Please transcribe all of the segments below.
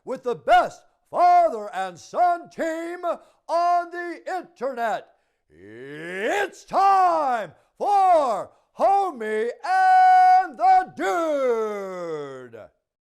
with the best father and son team on the internet. It's time for Homie and the Dude.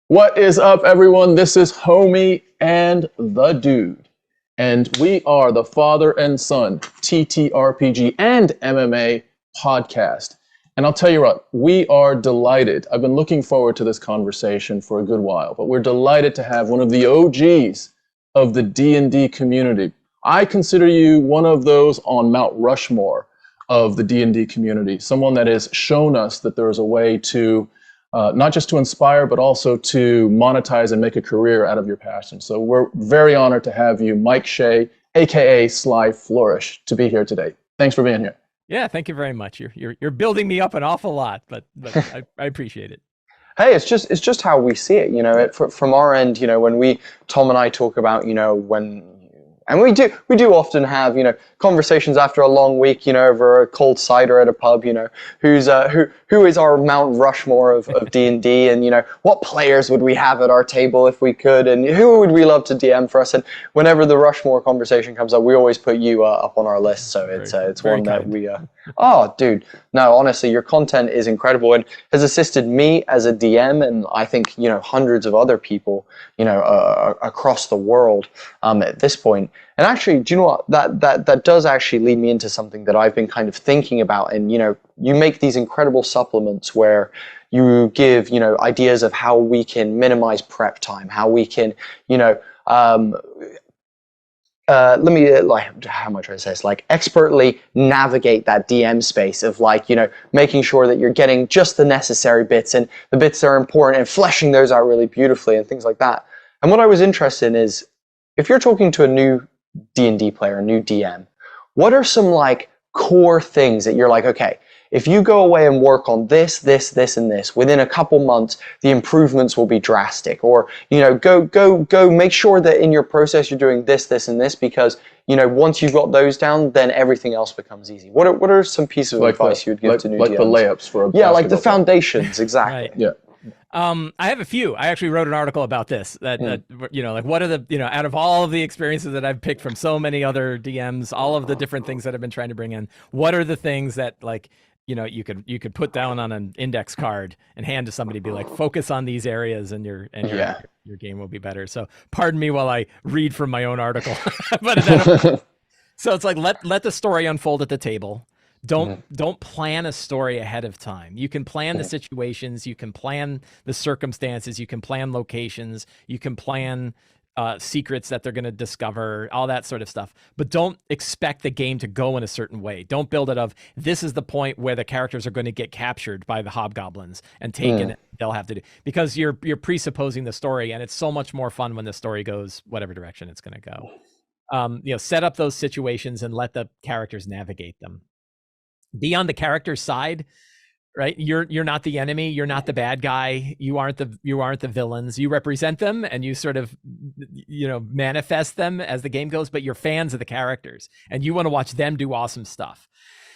What is up, everyone? This is Homie and the Dude. And we are the Father and Son TTRPG and MMA podcast. And I'll tell you what, we are delighted. I've been looking forward to this conversation for a good while, but we're delighted to have one of the OGs of the D&D community. I consider you one of those on Mount Rushmore of the D&D community, someone that has shown us that there is a way to not just to inspire, but also to monetize and make a career out of your passion. So we're very honored to have you, Mike Shea, aka Sly Flourish, to be here today. Thanks for being here. Yeah, thank you very much. You're building me up an awful lot, but I appreciate it. Hey, it's just how we see it, you know. From our end, you know, when Tom and I talk about, you know, and we do often have, you know, conversations after a long week, you know, over a cold cider at a pub, you know, who is our Mount Rushmore of D&D, and, you know, what players would we have at our table if we could, and who would we love to DM for us? And whenever the Rushmore conversation comes up, we always put you up on our list. So it's one that we oh, dude, no, honestly, your content is incredible and has assisted me as a DM, and I think, you know, hundreds of other people, you know, across the world at this point. And actually, do you know what? That does actually lead me into something that I've been kind of thinking about. And, you know, you make these incredible supplements where you give, you know, ideas of how we can minimize prep time, how we can, you know, let me, like, how am I trying to say this? Like, expertly navigate that DM space of, like, you know, making sure that you're getting just the necessary bits and the bits that are important and fleshing those out really beautifully and things like that. And what I was interested in is, if you're talking to a new D&D player, a new DM, what are some, like, core things that you're like, okay, if you go away and work on this, and this, within a couple months, the improvements will be drastic. Or, you know, go make sure that in your process you're doing this, and this, because, you know, once you've got those down, then everything else becomes easy. What are some pieces of advice you'd give to new DMs? Like the layups for a yeah, like the basketball foundations, exactly. Right. Yeah. I have a few. I actually wrote an article about this, that you know, like, what are the, you know, out of all of the experiences that I've picked from so many other DMs, all of the different things that I've been trying to bring in, what are the things that, like, you know, you could put down on an index card and hand to somebody, be like, focus on these areas and your game will be better. So pardon me while I read from my own article. But so it's like, let the story unfold at the table. Don't plan a story ahead of time. You can plan the situations, you can plan the circumstances, you can plan locations, you can plan secrets that they're going to discover, all that sort of stuff. But don't expect the game to go in a certain way. Don't build it of, this is the point where the characters are going to get captured by the hobgoblins and taken. They'll have to do, because you're presupposing the story, and it's so much more fun when the story goes whatever direction it's going to go. You know, set up those situations and let the characters navigate them. Be on the character's side, right? You're not the enemy. You're not the bad guy. You aren't the villains. You represent them, and you sort of, you know, manifest them as the game goes. But you're fans of the characters, and you want to watch them do awesome stuff.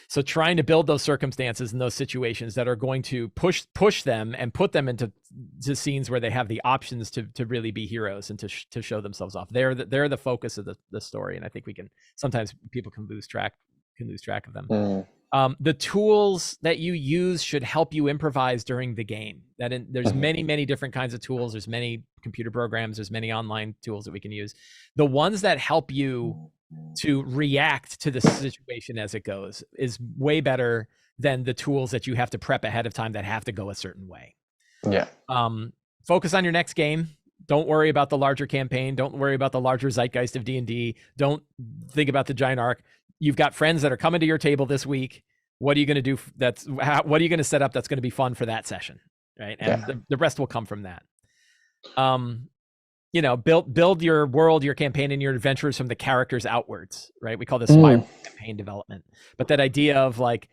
So trying to build those circumstances and those situations that are going to push them and put them into scenes where they have the options to really be heroes and to show themselves off. They're the focus of the story, and I think sometimes people can lose track of them. The tools that you use should help you improvise during the game. There's many different kinds of tools. There's many computer programs. There's many online tools that we can use. The ones that help you to react to the situation as it goes is way better than the tools that you have to prep ahead of time that have to go a certain way. Yeah. Focus on your next game. Don't worry about the larger campaign. Don't worry about the larger zeitgeist of D&D. Don't think about the giant arc. You've got friends that are coming to your table this week. What are you going to do? What are you going to set up that's going to be fun for that session, right? And the rest will come from that. You know, build your world, your campaign, and your adventures from the characters outwards, right? We call this spiral campaign development. But that idea of, like,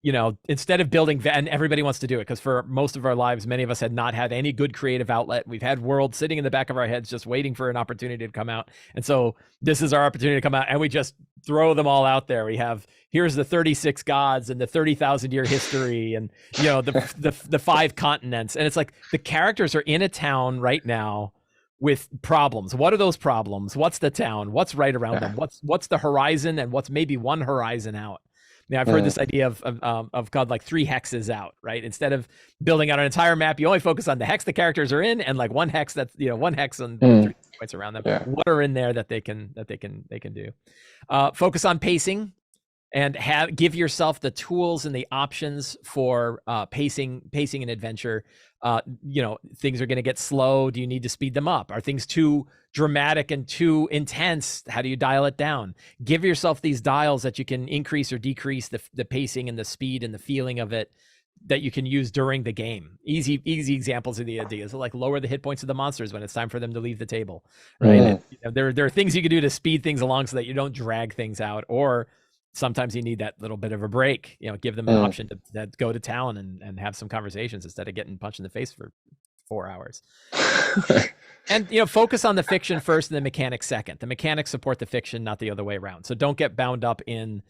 you know, instead of building, and everybody wants to do it, because for most of our lives, many of us had not had any good creative outlet. We've had worlds sitting in the back of our heads just waiting for an opportunity to come out. And so this is our opportunity to come out, and we just throw them all out there. We have, here's the 36 gods and the 30,000 year history, and, you know, the 5 continents. And it's like, the characters are in a town right now with problems. What are those problems? What's the town? What's right around them? What's the horizon, and what's maybe one horizon out? Now, I've heard this idea of God, like 3 hexes out, right? Instead of building out an entire map, you only focus on the hex the characters are in, and like one hex that's, one hex and 3 points around them. Yeah. What are in there that they can do? Focus on pacing, and give yourself the tools and the options for pacing an adventure. Things are going to get slow. Do you need to speed them up? Are things too dramatic and too intense? How do you dial it down? Give yourself these dials that you can increase or decrease the pacing and the speed and the feeling of it that you can use during the game. Easy examples of the ideas, like lower the hit points of the monsters when it's time for them to leave the table, right? And, there are things you can do to speed things along so that you don't drag things out, or sometimes you need that little bit of a break, give them an option to go to town and have some conversations instead of getting punched in the face for 4 hours. And, focus on the fiction first and the mechanics second. The mechanics support the fiction, not the other way around. So don't get bound up in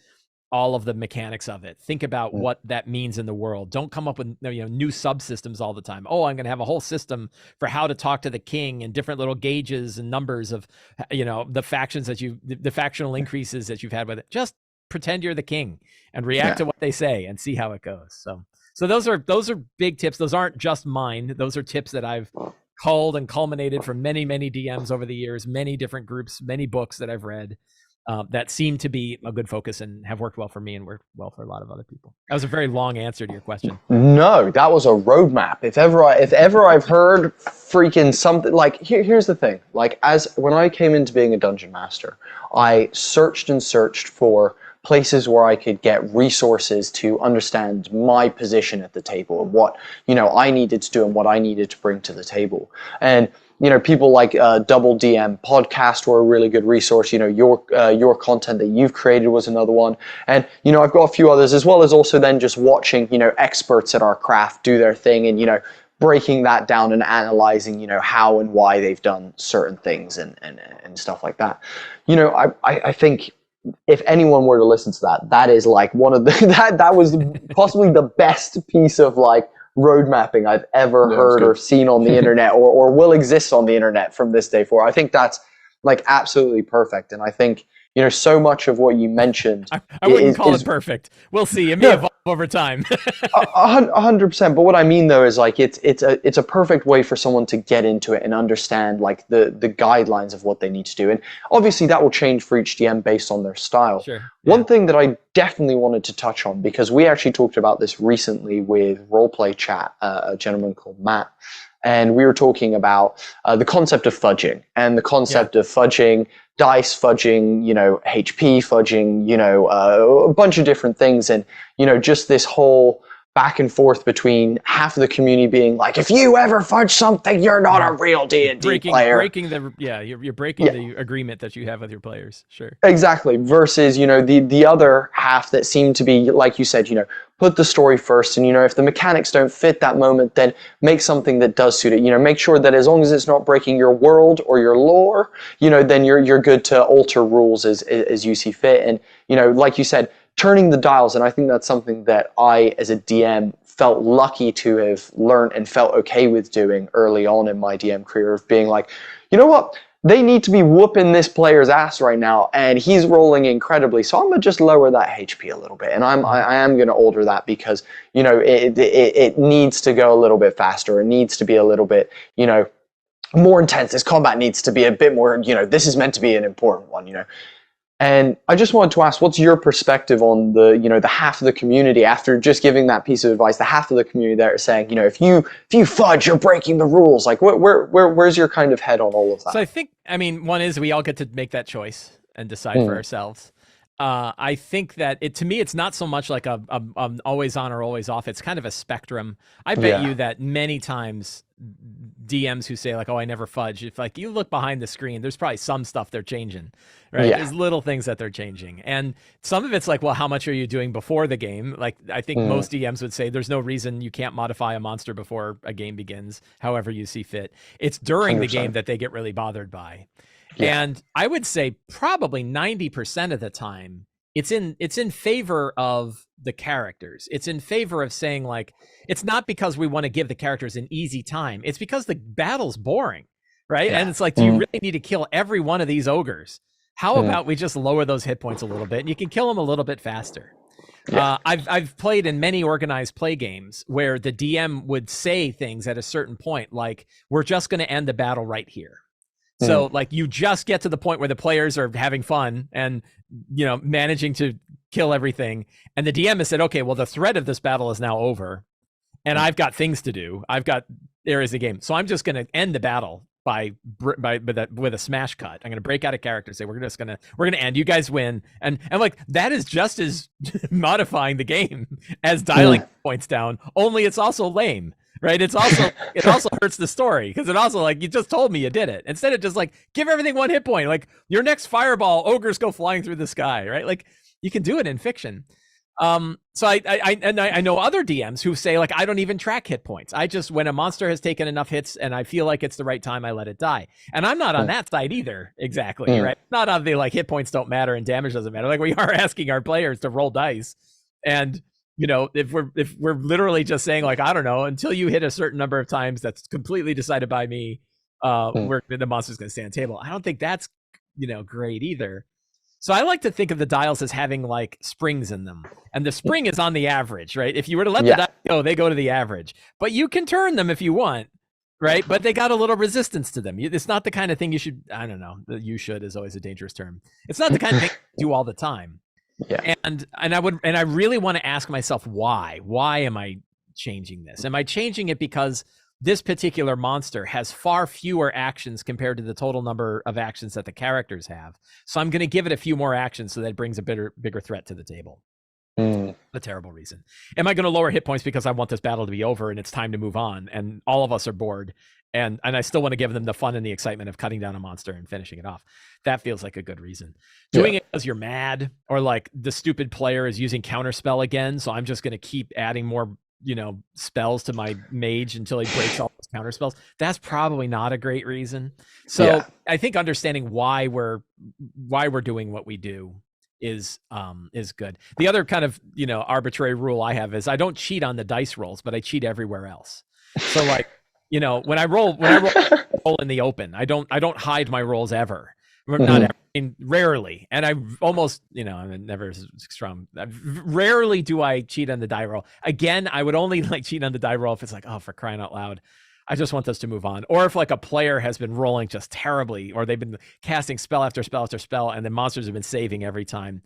all of the mechanics of it. Think about what that means in the world. Don't come up with new subsystems all the time. Oh, I'm going to have a whole system for how to talk to the king and different little gauges and numbers of, the factions the factional increases that you've had with it. Just pretend you're the king and react to what they say and see how it goes. So those are big tips. Those aren't just mine. Those are tips that I've culled and culminated from many, many DMs over the years, many different groups, many books that I've read that seem to be a good focus and have worked well for me and worked well for a lot of other people. That was a very long answer to your question. No, that was a roadmap. If ever I've heard freaking something, like here's the thing. Like, when I came into being a dungeon master, I searched and searched for places where I could get resources to understand my position at the table and what I needed to do and what I needed to bring to the table. And people like Double DM podcast were a really good resource. Your content that you've created was another one, and I've got a few others, as well as also then just watching experts at our craft do their thing and breaking that down and analyzing how and why they've done certain things and stuff like that. I think if anyone were to listen to that is like one of the that was possibly the best piece of like road mapping I've ever heard or seen on the internet or will exist on the internet from this day forward. I think that's like absolutely perfect. And I think, so much of what you mentioned. I wouldn't call it perfect. We'll see. It may evolve over time. 100%. But what I mean though is like it's a perfect way for someone to get into it and understand like the guidelines of what they need to do. And obviously that will change for each DM based on their style. Sure. One thing that I definitely wanted to touch on, because we actually talked about this recently with Roleplay Chat, a gentleman called Matt. And we were talking about the concept of fudging and the concept of fudging, dice fudging, HP fudging, a bunch of different things. And, just this whole back and forth between half of the community being like, if you ever fudge something, you're not a real D&D player. You're breaking the agreement that you have with your players. Sure. Exactly. Versus, the other half that seemed to be, like you said, put the story first. And, if the mechanics don't fit that moment, then make something that does suit it. Make sure that as long as it's not breaking your world or your lore, then you're good to alter rules as you see fit. And, like you said, turning the dials. And I think that's something that I, as a DM, felt lucky to have learned and felt okay with doing early on in my DM career, of being like, you know what? They need to be whooping this player's ass right now, and he's rolling incredibly. So I'm gonna just lower that HP a little bit, and I am gonna alter that because it needs to go a little bit faster. It needs to be a little bit more intense. This combat needs to be a bit more. This is meant to be an important one. And I just wanted to ask, what's your perspective on the half of the community, after just giving that piece of advice, the half of the community that are saying, if you fudge, you're breaking the rules. Like, where's your kind of head on all of that? So I think, one is we all get to make that choice and decide for ourselves. I think that to me, it's not so much like a always on or always off. It's kind of a spectrum. I bet you that many times DMs who say like, oh, I never fudge, if like you look behind the screen, there's probably some stuff they're changing, right? There's little things that they're changing. And some of it's like, well, how much are you doing before the game? Like, I think most DMs would say there's no reason you can't modify a monster before a game begins, however you see fit. It's during 100%. The game that they get really bothered by. Yeah. And I would say probably 90% of the time, it's in favor of the characters. It's in favor of saying like, it's not because we want to give the characters an easy time. It's because the battle's boring, right? Yeah. And it's like, do you really need to kill every one of these ogres? How about we just lower those hit points a little bit and you can kill them a little bit faster? Yeah. I've played in many organized play games where the DM would say things at a certain point, like, we're just going to end the battle right here. So like you just get to the point where the players are having fun and, you know, managing to kill everything. And the DM has said, okay, well, the threat of this battle is now over and I've got things to do. I've got areas of the game. So I'm just going to end the battle with a smash cut. I'm going to break out a character and say, we're going to end, you guys win. And like, that is just as modifying the game as dialing points down, only it's also lame, right? It also hurts the story because it also, like, you just told me you did it. Instead of just like, give everything 1 hit point, like your next fireball, ogres go flying through the sky, right? Like you can do it in fiction. So I know other DMs who say, like, I don't even track hit points. I just, when a monster has taken enough hits and I feel like it's the right time, I let it die. And I'm not on that side either. Exactly. Right. Not on the, like, hit points don't matter and damage doesn't matter. Like, we are asking our players to roll dice. And, you know, if we're literally just saying, like, I don't know, until you hit a certain number of times, that's completely decided by me, the monster's going to stay on the table. I don't think that's, you know, great either. So I like to think of the dials as having like springs in them, and the spring is on the average, right? If you were to let the dice go, they go to the average, but you can turn them if you want, right? But they got a little resistance to them. It's not the kind of thing you should, I don't know, you should is always a dangerous term. It's not the kind of thing you do all the time. Yeah. And I really want to ask myself, why am I changing this? Am I changing it because this particular monster has far fewer actions compared to the total number of actions that the characters have? So I'm going to give it a few more actions so that it brings a bigger threat to the table. A terrible reason. Am I going to lower hit points because I want this battle to be over and it's time to move on and all of us are bored and I still want to give them the fun and the excitement of cutting down a monster and finishing it off? That feels like a good reason. Doing it because you're mad, or like the stupid player is using counterspell again, so I'm just going to keep adding more, you know, spells to my mage until he breaks all those counter spells. That's probably not a great reason. So I think understanding why we're doing what we do is good. The other kind of, you know, arbitrary rule I have is I don't cheat on the dice rolls, but I cheat everywhere else. So, like, you know, when I roll in the open, I don't hide my rolls ever. Not ever. I mean, rarely, and I almost, you know, I'm never strong. Rarely do I cheat on the die roll. Again, I would only like cheat on the die roll if it's like, oh, for crying out loud, I just want this to move on. Or if like a player has been rolling just terribly, or they've been casting spell after spell after spell, and the monsters have been saving every time.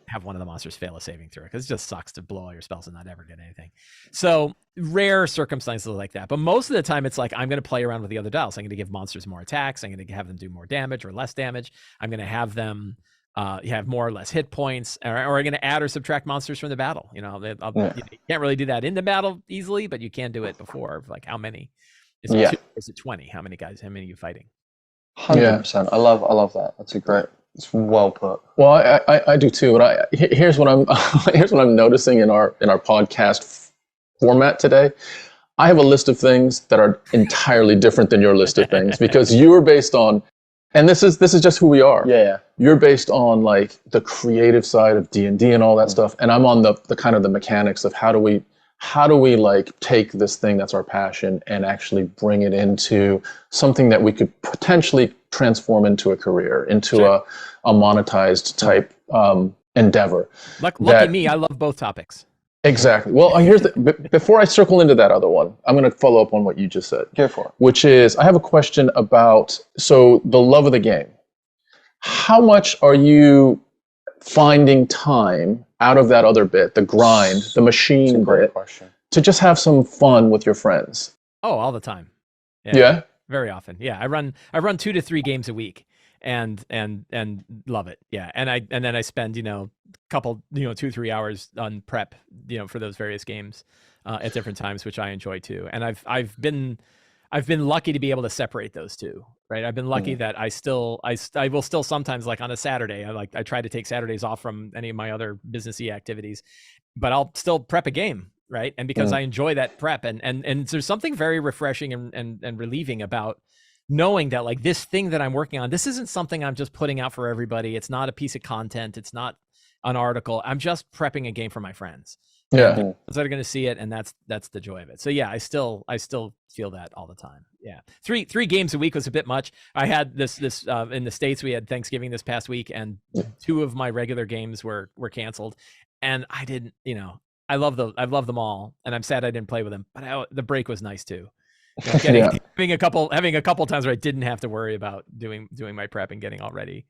Have one of the monsters fail a saving throw, because it just sucks to blow all your spells and not ever get anything. So rare circumstances like that. But most of the time it's like, I'm going to play around with the other dials. I'm going to give monsters more attacks. I'm going to have them do more damage or less damage. I'm going to have them have more or less hit points, or I'm going to add or subtract monsters from the battle. You know, you can't really do that in the battle easily, but you can do it before. Like, how many? Is it 2 or is it 20? How many guys? How many are you fighting? 100%. I love that. That's a great. It's well put. Well, I do too. But here's what I'm noticing in our podcast format today. I have a list of things that are entirely different than your list of things, because you are based on, and this is just who we are. Yeah. You're based on like the creative side of D&D and all that stuff, and I'm on the kind of the mechanics of how do we like take this thing that's our passion and actually bring it into something that we could potentially transform into a career, into a monetized type endeavor. Lucky me, I love both topics. Exactly. Well, before I circle into that other one, I'm going to follow up on what you just said. Go for it. Which is, I have a question about, so the love of the game. How much are you finding time out of that other bit, the grind, the machine bit, to just have some fun with your friends? Oh, all the time. Yeah. Very often. Yeah. I run 2 to 3 games a week and love it. Yeah. And then I spend, you know, couple, you know, 2-3 hours on prep, you know, for those various games at different times, which I enjoy too. And I've been lucky to be able to separate those two, right? I've been lucky that I will still sometimes, like on a Saturday, I try to take Saturdays off from any of my other businessy activities, but I'll still prep a game, right? And because I enjoy that prep, and there's something very refreshing and relieving about knowing that, like, this thing that I'm working on, this isn't something I'm just putting out for everybody. It's not a piece of content. It's not an article. I'm just prepping a game for my friends. Yeah. Those that are going to see it, and that's the joy of it. So yeah, I still feel that all the time. Yeah, three games a week was a bit much. I had this in the States, we had Thanksgiving this past week, and 2 of my regular games were canceled, and I didn't, I love them all, and I'm sad I didn't play with them, but the break was nice too. Having a couple times where I didn't have to worry about doing my prep and getting all ready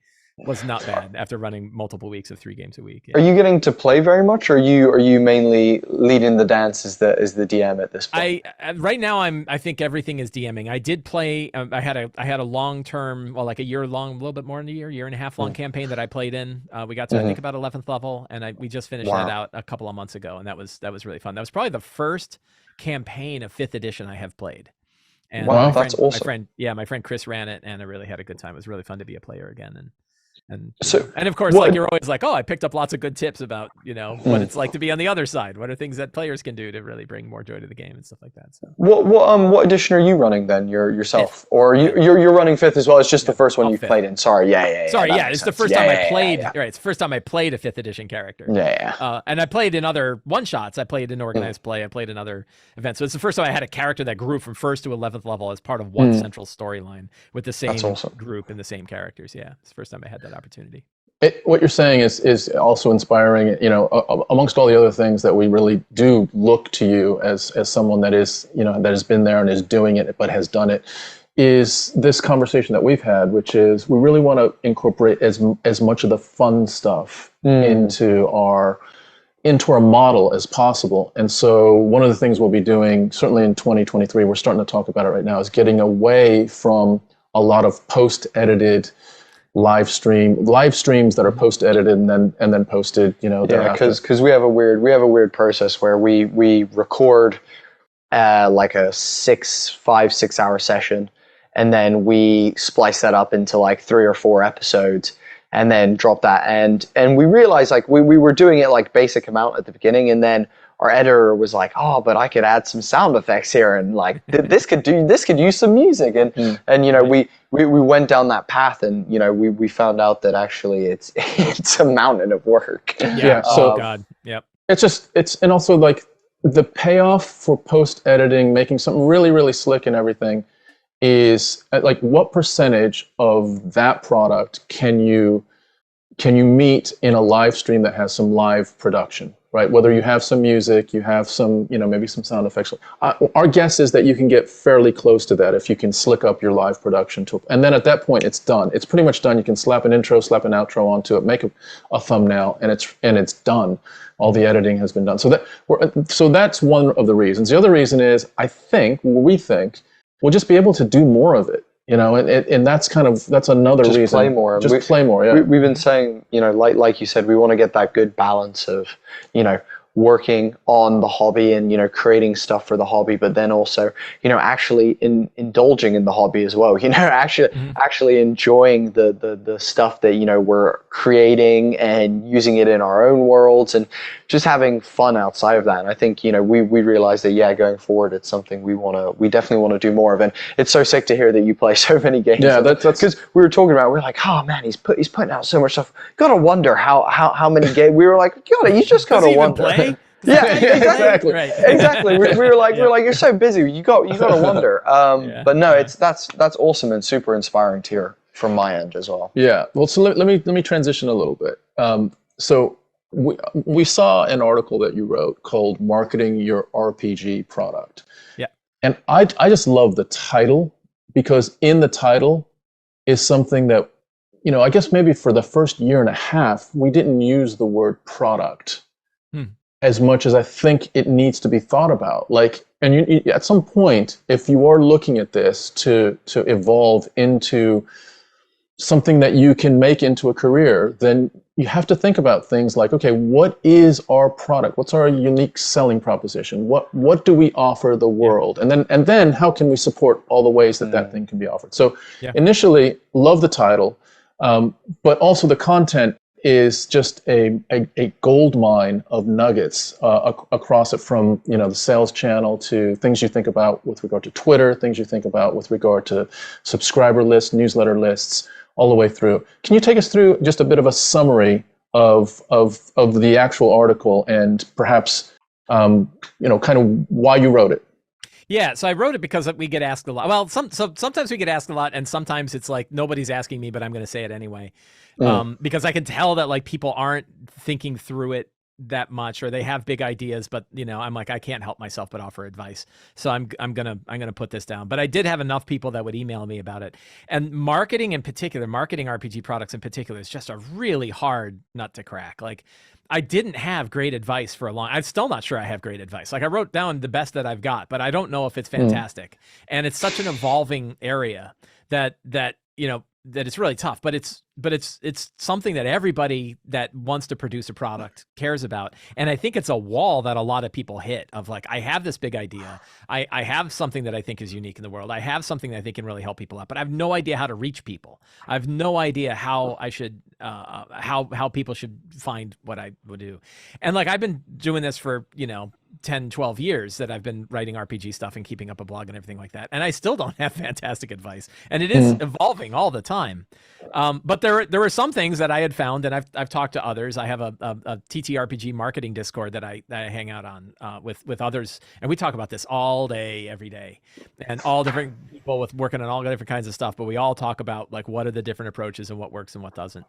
was not bad after running multiple weeks of 3 games a week. Yeah. Are you getting to play very much, or are you mainly leading the dance as the DM at this point? Right now I think everything is DMing. I did play. I had a long-term, like a year-long, a little bit more than a year and a half long campaign that I played in. We got to I think about 11th level, and we just finished that out a couple of months ago, and that was really fun. That was probably the first campaign of 5th edition I have played. And wow, that's awesome. My friend Chris ran it, and I really had a good time. It was really fun to be a player again, and of course, like, you're always like, oh, I picked up lots of good tips about what it's like to be on the other side. What are things that players can do to really bring more joy to the game and stuff like that. So what edition are you running then? Yourself, 5th. Or you're running 5th as well? It's just the first one you've played in. Sorry, it's the first time I played. Right, it's the first time I played a 5th edition character. And I played in other one shots. I played in organized play. I played in other events. So it's the first time I had a character that grew from 1st to 11th level as part of one central storyline with the same group and the same characters. Yeah, it's the first time I had that opportunity. What you're saying is also inspiring. Amongst all the other things that we really do look to you as someone that is that has been there and is doing it but has done it, is this conversation that we've had, which is we really want to incorporate as much of the fun stuff into our model as possible. And so one of the things we'll be doing, certainly in 2023, we're starting to talk about it right now, is getting away from a lot of post-edited live streams that are post-edited and then posted, because we have a weird process where we record like a 5-6 hour session, and then we splice that up into like 3 or 4 episodes and then drop that. And we realized, like, we were doing it like basic amount at the beginning, and then our editor was like, oh, but I could add some sound effects here, and like this could use some music, and we went down that path, and we found out that actually it's a mountain of work. So God, yep. And also, like, the payoff for post editing, making something really, really slick and everything, is like, what percentage of that product can you meet in a live stream that has some live production, right? Whether you have some music, you have some, maybe some sound effects. Our guess is that you can get fairly close to that if you can slick up your live production tool. And then at that point, it's done. It's pretty much done. You can slap an intro, slap an outro onto it, make a thumbnail, and it's done. All the editing has been done. So that's one of the reasons. The other reason is, we think we'll just be able to do more of it. And that's another reason. Play more. Play more. Yeah. We've been saying, like you said, we want to get that good balance of, working on the hobby and, creating stuff for the hobby, but then also, actually indulging in the hobby as well, actually enjoying the stuff that, we're creating and using it in our own worlds and just having fun outside of that. And I think, we realized that, going forward, it's something we definitely want to do more of. And it's so sick to hear that you play so many games. Yeah, that's because we were talking about, we're like, oh man, he's putting out so much stuff. Gotta wonder how many games. We were like, you just gotta wonder. Yeah, exactly. Right. Exactly. We were like, you're so busy. You got to wonder. But no, that's awesome and super inspiring to hear from my end as well. Yeah. Well, so let me transition a little bit. So we saw an article that you wrote called "Marketing Your RPG Product." Yeah. And I just love the title, because in the title is something that, I guess maybe for the first year and a half, we didn't use the word product as much as I think it needs to be thought about. Like, and you, at some point, if you are looking at this to evolve into something that you can make into a career, then you have to think about things like, okay, what is our product? What's our unique selling proposition? What do we offer the world? And then how can we support all the ways that thing can be offered? So initially, love the title, but also the content is just a gold mine of nuggets across it, from the sales channel to things you think about with regard to Twitter, things you think about with regard to subscriber lists, newsletter lists, all the way through. Can you take us through just a bit of a summary of the actual article, and perhaps kind of why you wrote it. Yeah, so I wrote it because we get asked a lot. Well, sometimes we get asked a lot, and sometimes it's like nobody's asking me, but I'm going to say it anyway, because I can tell that like people aren't thinking through it that much, or they have big ideas, but I'm like, I can't help myself but offer advice. So I'm gonna put this down. But I did have enough people that would email me about it, and marketing in particular, marketing RPG products in particular, is just a really hard nut to crack. Like, I didn't have great advice for a long. I'm still not sure I have great advice. Like, I wrote down the best that I've got, but I don't know if it's fantastic. And it's such an evolving area that it's really tough. But it's something that everybody that wants to produce a product cares about. And I think it's a wall that a lot of people hit of like, I have this big idea. I have something that I think is unique in the world. I have something that I think can really help people out, but I have no idea how to reach people. I have no idea how I should, how people should find what I would do. And like, I've been doing this for, 10, 12 years that I've been writing RPG stuff and keeping up a blog and everything like that. And I still don't have fantastic advice. And it is evolving all the time. But there were some things that I had found, and I've talked to others. I have a TTRPG marketing Discord that I hang out on with others, and we talk about this all day, every day, and all different people with working on all different kinds of stuff. But we all talk about like what are the different approaches and what works and what doesn't.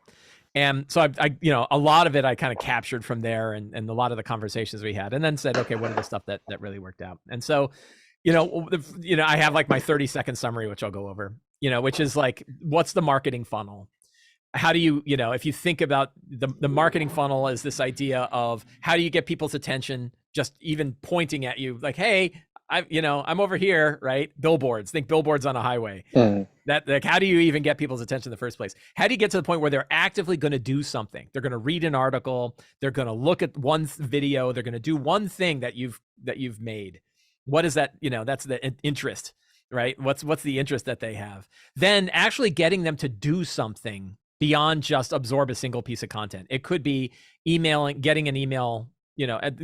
And so I a lot of it I kind of captured from there, and a lot of the conversations we had, and then said, okay, what are the stuff that really worked out? And so, I have like my 30-second summary, which I'll go over. Which is like, what's the marketing funnel? How do you, if you think about the marketing funnel as this idea of how do you get people's attention, just even pointing at you like, hey, I'm over here, right? Billboards, think billboards on a highway. That like, how do you even get people's attention in the first place? How do you get to the point where they're actively going to do something? They're going to read an article. They're going to look at one video. They're going to do one thing that you've made. What is that? That's the interest. Right? What's the interest that they have? Then actually getting them to do something beyond just absorb a single piece of content. It could be getting an email,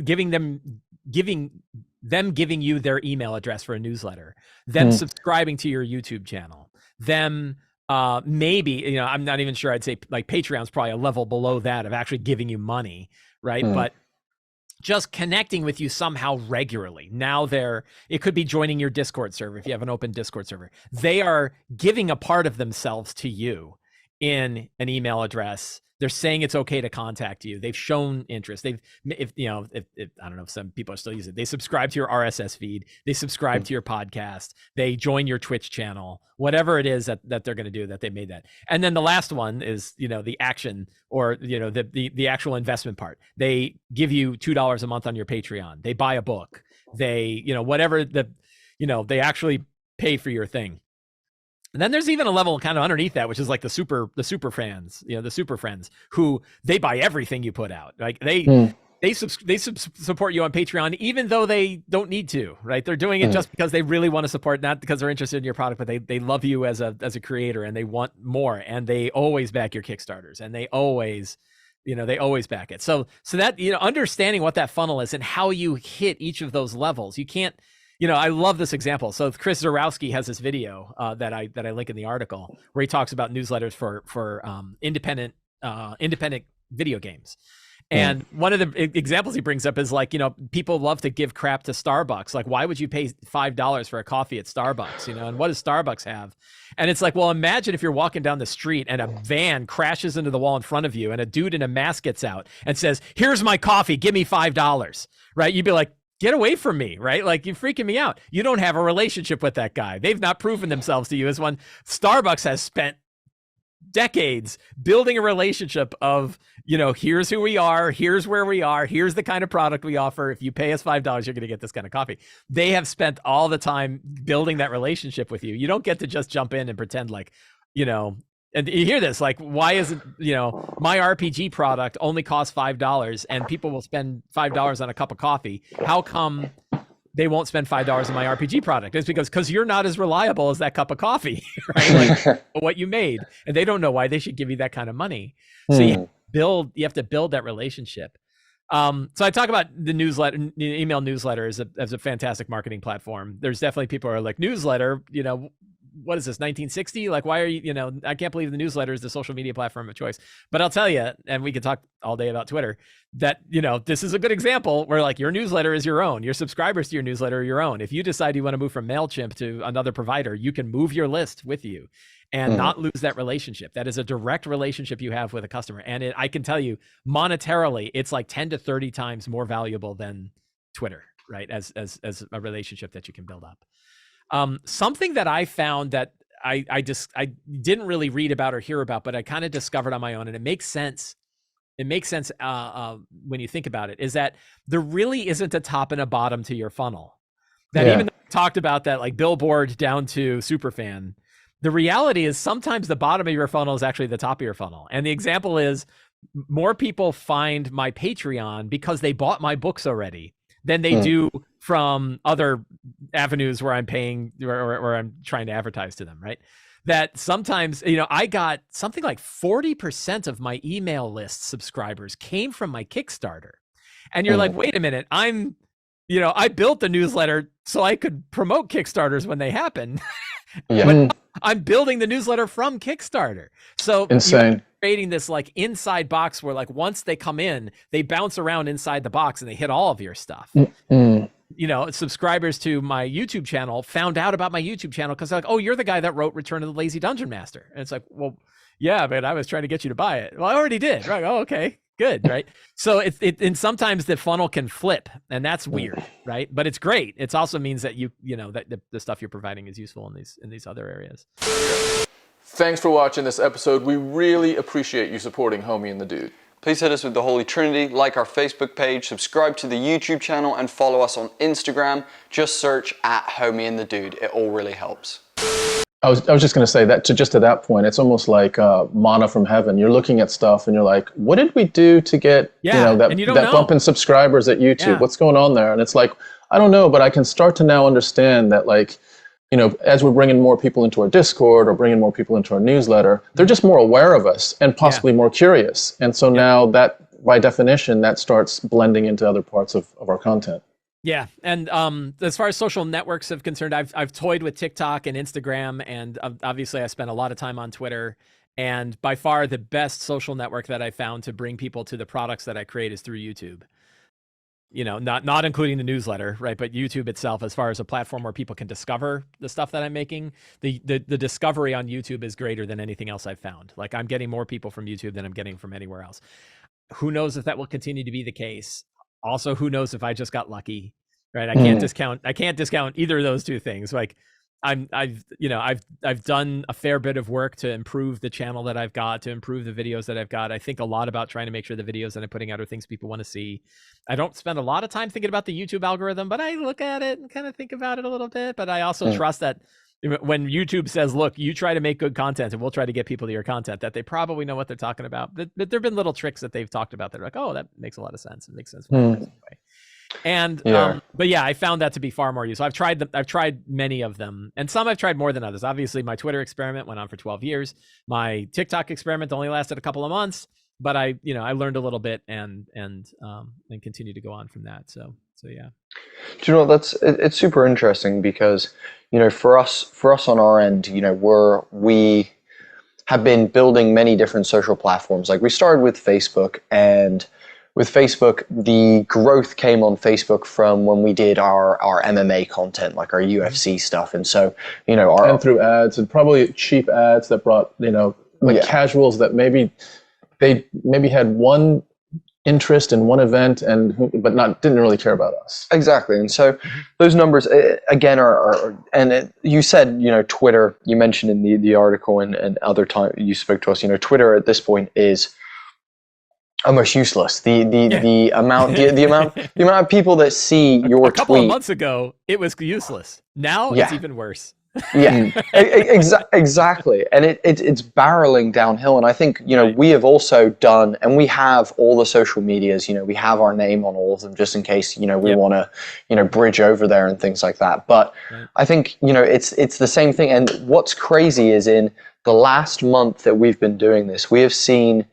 giving you their email address for a newsletter, them subscribing to your YouTube channel, them maybe, I'm not even sure, I'd say like Patreon's probably a level below that of actually giving you money, right? But just connecting with you somehow regularly. Now it could be joining your Discord server if you have an open Discord server. They are giving a part of themselves to you in an email address. They're saying it's okay to contact you. They've shown interest. I don't know if some people are still using it. They subscribe to your RSS feed. They subscribe to your podcast. They join your Twitch channel, whatever it is that they're going to do, that they made that. And then the last one is, the action, or, the actual investment part. They give you $2 a month on your Patreon. They buy a book. They, whatever they actually pay for your thing. And then there's even a level kind of underneath that, which is like the super fans, the super friends, who they buy everything you put out. Like they support you on Patreon, even though they don't need to, right? They're doing it just because they really want to support, not because they're interested in your product, but they love you as a creator, and they want more, and they always back your Kickstarters, and they always back it. So that, understanding what that funnel is and how you hit each of those levels, you can't. I love this example. So Chris Zarowski has this video that I link in the article, where he talks about newsletters for independent video games. And one of the examples he brings up is like, people love to give crap to Starbucks. Like, why would you pay $5 for a coffee at Starbucks? And what does Starbucks have? And it's like, well, imagine if you're walking down the street and a van crashes into the wall in front of you, and a dude in a mask gets out and says, "Here's my coffee, give me $5." Right? You'd be like, get away from me, right? Like, you're freaking me out. You don't have a relationship with that guy. They've not proven themselves to you as one. Starbucks has spent decades building a relationship of, here's who we are, here's where we are, here's the kind of product we offer. If you pay us $5, you're going to get this kind of coffee. They have spent all the time building that relationship with you. You don't get to just jump in and pretend like, and you hear this, like, why isn't, my RPG product only costs $5 and people will spend $5 on a cup of coffee? How come they won't spend $5 on my RPG product? It's because you're not as reliable as that cup of coffee, right? Like what you made, and they don't know why they should give you that kind of money. So you have to build that relationship. So I talk about the email newsletter as a fantastic marketing platform. There's definitely people who are like, newsletter, what is this, 1960? Like, why are you, I can't believe the newsletter is the social media platform of choice. But I'll tell you, and we could talk all day about Twitter, that, this is a good example where like your newsletter is your own. Your subscribers to your newsletter are your own. If you decide you want to move from MailChimp to another provider, you can move your list with you and not lose that relationship. That is a direct relationship you have with a customer. And I can tell you, monetarily, it's like 10 to 30 times more valuable than Twitter, right? As a relationship that you can build up. Something that I found that I didn't really read about or hear about, but I kind of discovered on my own, and it makes sense. It makes sense when you think about it, is that there really isn't a top and a bottom to your funnel. That even though we talked about that, like billboard down to superfan, the reality is sometimes the bottom of your funnel is actually the top of your funnel. And the example is more people find my Patreon because they bought my books already than they do from other avenues where I'm paying or I'm trying to advertise to them, right? That sometimes, I got something like 40% of my email list subscribers came from my Kickstarter. And you're like, wait a minute, I built the newsletter so I could promote Kickstarters when they happen. But I'm building the newsletter from Kickstarter. So insane. Creating this like inside box where like once they come in, they bounce around inside the box and they hit all of your stuff. Subscribers to my YouTube channel found out about my YouTube channel because they're like, oh, you're the guy that wrote Return of the Lazy Dungeon Master. And it's like, well, yeah, but I was trying to get you to buy it. Well, I already did. Right. Oh, okay. Good, right? So and sometimes the funnel can flip, and that's weird, right? But it's great. It also means that that the stuff you're providing is useful in these other areas. Thanks for watching this episode. We really appreciate you supporting Homie and the Dude. Please hit us with the Holy Trinity, like our Facebook page, subscribe to the YouTube channel, and follow us on Instagram. Just search @Homie and the Dude. It all really helps. I was just going to say that to that point, it's almost like manna from heaven. You're looking at stuff and you're like, what did we do to get that bump in subscribers at YouTube? Yeah. What's going on there? And it's like, I don't know, but I can start to now understand that, like, as we're bringing more people into our Discord or bringing more people into our newsletter, they're just more aware of us and possibly more curious. And so now that, by definition, that starts blending into other parts of our content. Yeah, and as far as social networks are concerned, I've toyed with TikTok and Instagram, and obviously I spent a lot of time on Twitter. And by far the best social network that I found to bring people to the products that I create is through YouTube. Not including the newsletter, right? But YouTube itself, as far as a platform where people can discover the stuff that I'm making, the discovery on YouTube is greater than anything else I've found. Like, I'm getting more people from YouTube than I'm getting from anywhere else. Who knows if that will continue to be the case? Also, who knows if I just got lucky, right? I can't discount either of those two things. Like, I've done a fair bit of work to improve the channel that I've got, to improve the videos that I've got. I think a lot about trying to make sure the videos that I'm putting out are things people want to see. I don't spend a lot of time thinking about the YouTube algorithm, but I look at it and kind of think about it a little bit. But I also trust that when YouTube says, look, you try to make good content and we'll try to get people to your content, that they probably know what they're talking about. But there have been little tricks that they've talked about that are like, oh, that makes a lot of sense. It makes sense. And but yeah, I found that to be far more useful. I've tried many of them, and some I've tried more than others. Obviously, my Twitter experiment went on for 12 years. My TikTok experiment only lasted a couple of months, but I learned a little bit and continue to go on from that. So yeah. Do you know, it's super interesting because, for us on our end, we have been building many different social platforms. Like, we started with Facebook, and with Facebook, the growth came on Facebook from when we did our MMA content, like our UFC stuff. And so, and through ads, and probably cheap ads that brought, casuals that maybe had one interest in one event but didn't really care about us. Exactly. And so those numbers again you said, Twitter, you mentioned in the article and other time you spoke to us, Twitter at this point is almost useless. The amount of people that see your a couple of months ago, it was useless. Now it's even worse. Exactly. And it's barreling downhill. And I think, we have also done, and we have all the social medias, we have our name on all of them just in case, we want to, bridge over there and things like that. But I think, it's the same thing. And what's crazy is in the last month that we've been doing this, we have seen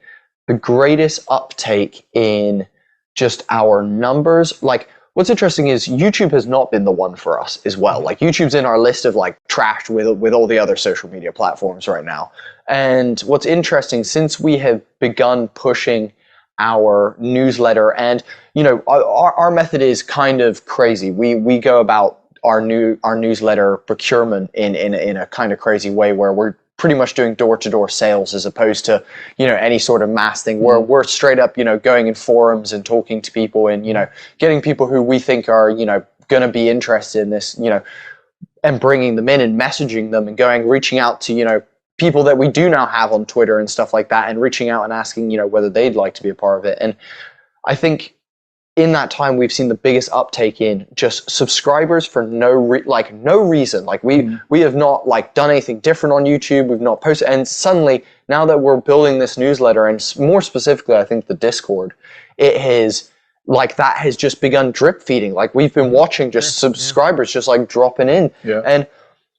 the greatest uptake in just our numbers. Like, what's interesting is YouTube has not been the one for us as well. Like YouTube's in our list of like trash with all the other social media platforms right now. And what's interesting, since we have begun pushing our newsletter, and you know, our method is kind of crazy. We go about our newsletter procurement in a kind of crazy way, where we're pretty much doing door-to-door sales as opposed to, you know, any sort of mass thing. We're straight up, you know, going in forums and talking to people and, you know, getting people who we think are, you know, going to be interested in this, you know, and bringing them in and messaging them and reaching out to, you know, people that we do now have on Twitter and stuff like that, and reaching out and asking, you know, whether they'd like to be a part of it. And I think in that time, we've seen the biggest uptake in just subscribers for no reason. Like we have not like done anything different on YouTube. We've not posted, and suddenly now that we're building this newsletter, and more specifically, I think the Discord, it has like that has just begun drip feeding. Like we've been watching just subscribers just like dropping in, and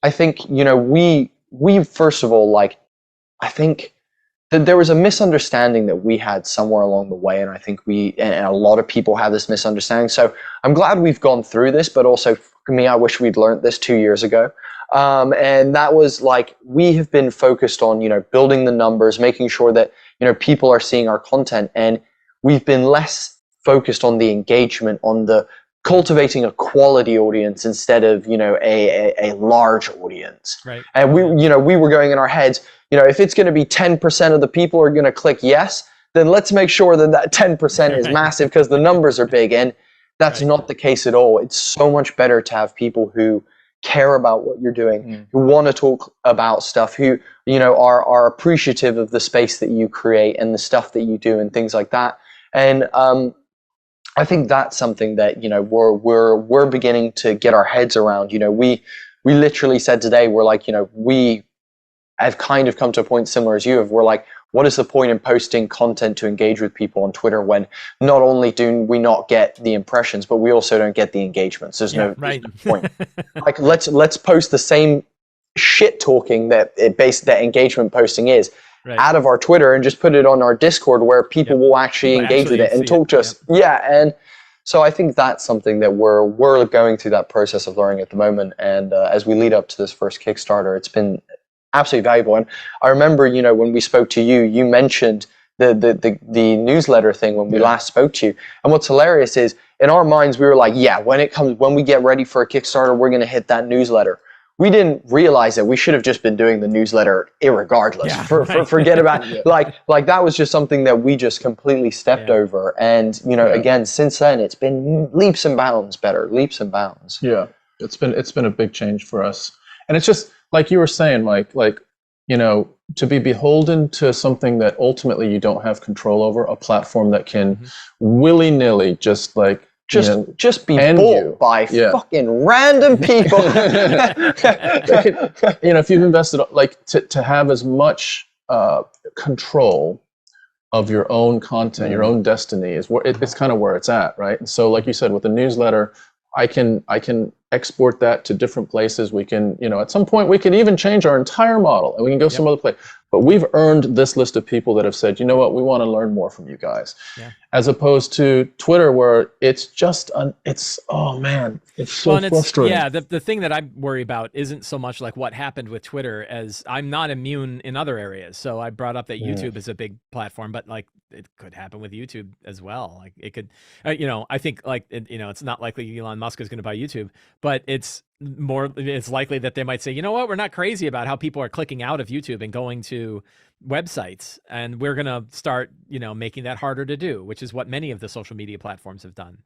I think, you know, we first of all, like, I think that there was a misunderstanding that we had somewhere along the way, and I think and a lot of people have this misunderstanding. So I'm glad we've gone through this, but also for me, I wish we'd learned this 2 years ago. And that was like, we have been focused on, you know, building the numbers, making sure that, you know, people are seeing our content, and we've been less focused on the engagement, on the cultivating a quality audience instead of, you know, a large audience. Right. And we were going in our heads, you know, if it's going to be 10% of the people are going to click yes, then let's make sure that 10% is massive because the numbers are big. And that's not the case at all. It's so much better to have people who care about what you're doing, who want to talk about stuff, who, you know, are appreciative of the space that you create and the stuff that you do and things like that. And I think that's something that, you know, we're beginning to get our heads around. You know, we literally said today, we're like, you know, we have kind of come to a point similar as you have. We're like, what is the point in posting content to engage with people on Twitter when not only do we not get the impressions, but we also don't get the engagements? There's no point. Like, let's post the same shit talking that engagement posting is out of our Twitter and just put it on our Discord where people will actually engage with it and talk to us. And so I think that's something that we're going through that process of learning at the moment. And as we lead up to this first Kickstarter, it's been absolutely valuable. And I remember, you know, when we spoke to you, you mentioned the newsletter thing when we last spoke to you. And what's hilarious is, in our minds, we were like, when we get ready for a Kickstarter, we're going to hit that newsletter. We didn't realize that we should have just been doing the newsletter irregardless. Forget about like that was just something that we just completely stepped over. And, you know, again, since then, it's been leaps and bounds better, leaps and bounds. Yeah, it's been a big change for us. And it's just, like you were saying, Mike, like, you know, to be beholden to something that ultimately you don't have control over, a platform that can willy-nilly just be bought by fucking random people. You know, if you've invested, like, to have as much control of your own content, your own destiny is where it's kind of where it's at, right? And so, like you said, with the newsletter, I can export that to different places. We can, you know, at some point we can even change our entire model and we can go some other place. But we've earned this list of people that have said, you know what, we want to learn more from you guys. As opposed to Twitter, where it's just it's so frustrating. The thing that I worry about isn't so much like what happened with Twitter, as I'm not immune in other areas. So I brought up that YouTube is a big platform, but like it could happen with YouTube as well. Like it could, you know, I think like, you know, it's not likely Elon Musk is going to buy YouTube, but it's likely that they might say, you know what, we're not crazy about how people are clicking out of YouTube and going to websites, and we're going to start, you know, making that harder to do, which is what many of the social media platforms have done.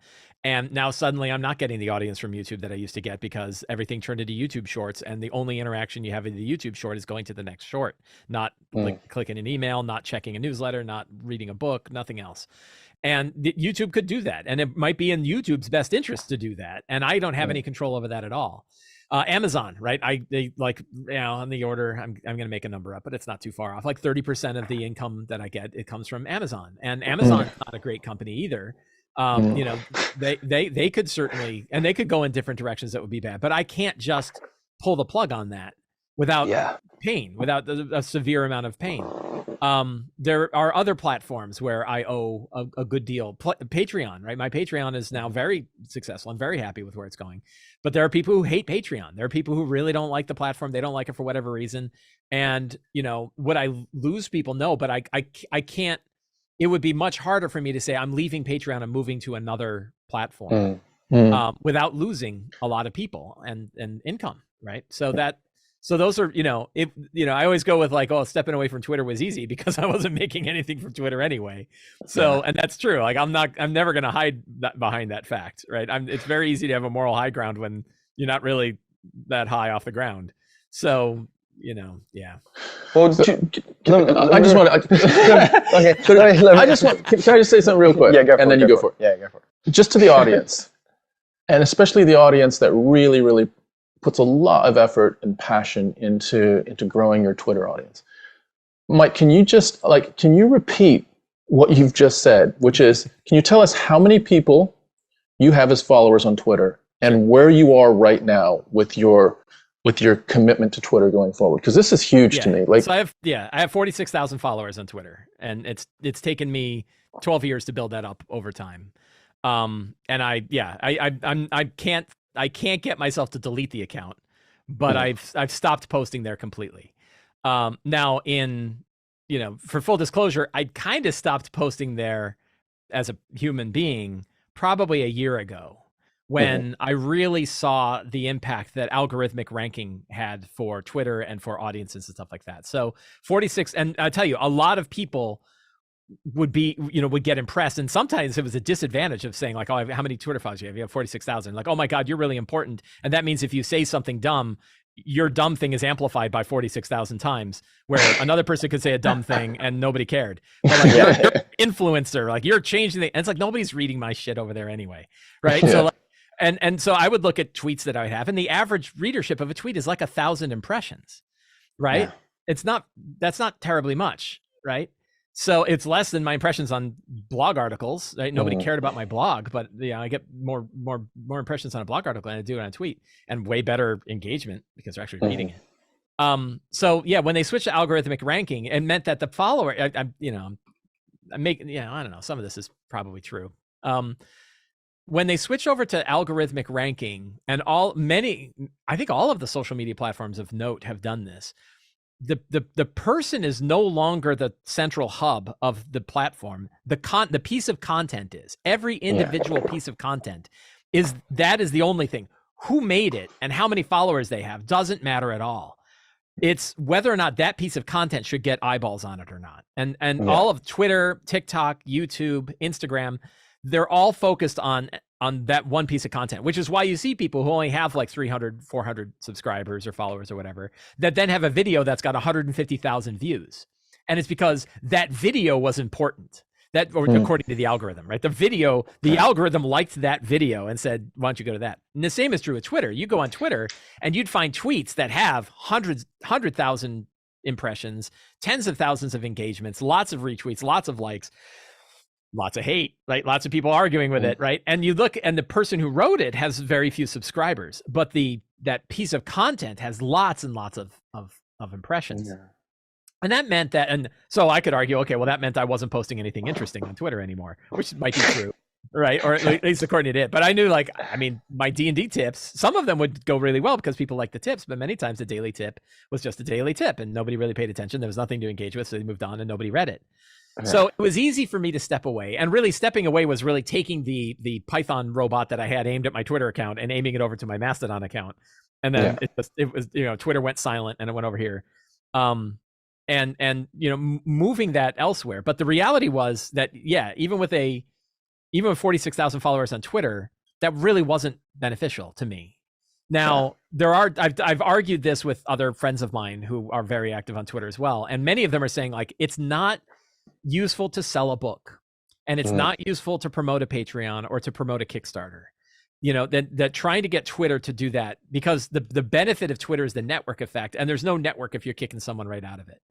And now suddenly I'm not getting the audience from YouTube that I used to get, because everything turned into YouTube shorts, and the only interaction you have in the YouTube short is going to the next short, not clicking an email, not checking a newsletter, not reading a book, nothing else. And YouTube could do that, and it might be in YouTube's best interest to do that, and I don't have any control over that at all. Amazon, right? They like, you know, on the order, I'm going to make a number up, but it's not too far off. Like 30% of the income that I get, it comes from Amazon, and Amazon's not a great company either. You know, they could certainly, and they could go in different directions that would be bad, but I can't just pull the plug on that without pain, without a severe amount of pain. There are other platforms where I owe a good deal. Patreon, right? My Patreon is now very successful. I'm very happy with where it's going. But there are people who hate Patreon. There are people who really don't like the platform. They don't like it for whatever reason. And, would I lose people? No, but I can't. It would be much harder for me to say I'm leaving Patreon and moving to another platform without losing a lot of people and income, right? So those are, I always go with like, oh, stepping away from Twitter was easy because I wasn't making anything from Twitter anyway. So, and that's true. Like I'm never going to hide behind that fact, right? It's very easy to have a moral high ground when you're not really that high off the ground. So, yeah. Well, I just want to. okay. Can I just say something real quick? Yeah, go for and it. then you go for it. Yeah, go for it. Just to the audience, and especially the audience that really, really puts a lot of effort and passion into growing your Twitter audience. Mike, can you repeat what you've just said, which is, can you tell us how many people you have as followers on Twitter and where you are right now with your commitment to Twitter going forward? Because this is huge to me. So I have 46,000 followers on Twitter, and it's taken me 12 years to build that up over time. And I can't get myself to delete the account, but I've stopped posting there completely. Now for full disclosure, I kind of stopped posting there as a human being probably a year ago when I really saw the impact that algorithmic ranking had for Twitter and for audiences and stuff like that. So 46, and I tell you, a lot of people would get impressed, and sometimes it was a disadvantage of saying like, oh, how many Twitter followers you have? You have 46,000. Like, oh my God, you're really important, and that means if you say something dumb, your dumb thing is amplified by 46,000 times, where another person could say a dumb thing and nobody cared. But like, you're an influencer, like you're changing the, and it's like nobody's reading my shit over there anyway, right? Yeah. So like, and so I would look at tweets that I would have, and the average readership of a tweet is like 1,000 impressions, right? Yeah. That's not terribly much, right? So it's less than my impressions on blog articles, right? Nobody cared about my blog, but I get more impressions on a blog article than I do on a tweet, and way better engagement because they're actually reading it. So yeah, when they switched to algorithmic ranking, it meant that the follower, I don't know, some of this is probably true. When they switch over to algorithmic ranking, and I think all of the social media platforms of note have done this. The person is no longer the central hub of the platform. The piece of content is. Every individual piece of content is the only thing. Who made it and how many followers they have doesn't matter at all. It's whether or not that piece of content should get eyeballs on it or not. And all of Twitter, TikTok, YouTube, Instagram, they're all focused on that one piece of content, which is why you see people who only have like 300, 400 subscribers or followers or whatever, that then have a video that's got 150,000 views. And it's because that video was important, according to the algorithm, right? The algorithm liked that video and said, why don't you go to that? And the same is true with Twitter. You go on Twitter and you'd find tweets that have 100,000 impressions, tens of thousands of engagements, lots of retweets, lots of likes, lots of hate, right? Lots of people arguing with it, right? And you look, and the person who wrote it has very few subscribers, but that piece of content has lots and lots of impressions. Yeah. And that meant that, and so I could argue, okay, well, that meant I wasn't posting anything interesting on Twitter anymore, which might be true, right? Or at least according to it. But I knew, my D&D tips, some of them would go really well because people like the tips, but many times the daily tip was just a daily tip and nobody really paid attention. There was nothing to engage with, so they moved on and nobody read it. So it was easy for me to step away, and really stepping away was really taking the Python robot that I had aimed at my Twitter account and aiming it over to my Mastodon account. And then it was Twitter went silent and it went over here. And moving that elsewhere. But the reality was that, even with 46,000 followers on Twitter, that really wasn't beneficial to me. Now, I've argued this with other friends of mine who are very active on Twitter as well. And many of them are saying, like, it's not useful to sell a book, and it's not useful to promote a Patreon or to promote a Kickstarter. That trying to get Twitter to do that, because the benefit of Twitter is the network effect, and there's no network if you're kicking someone right out of it.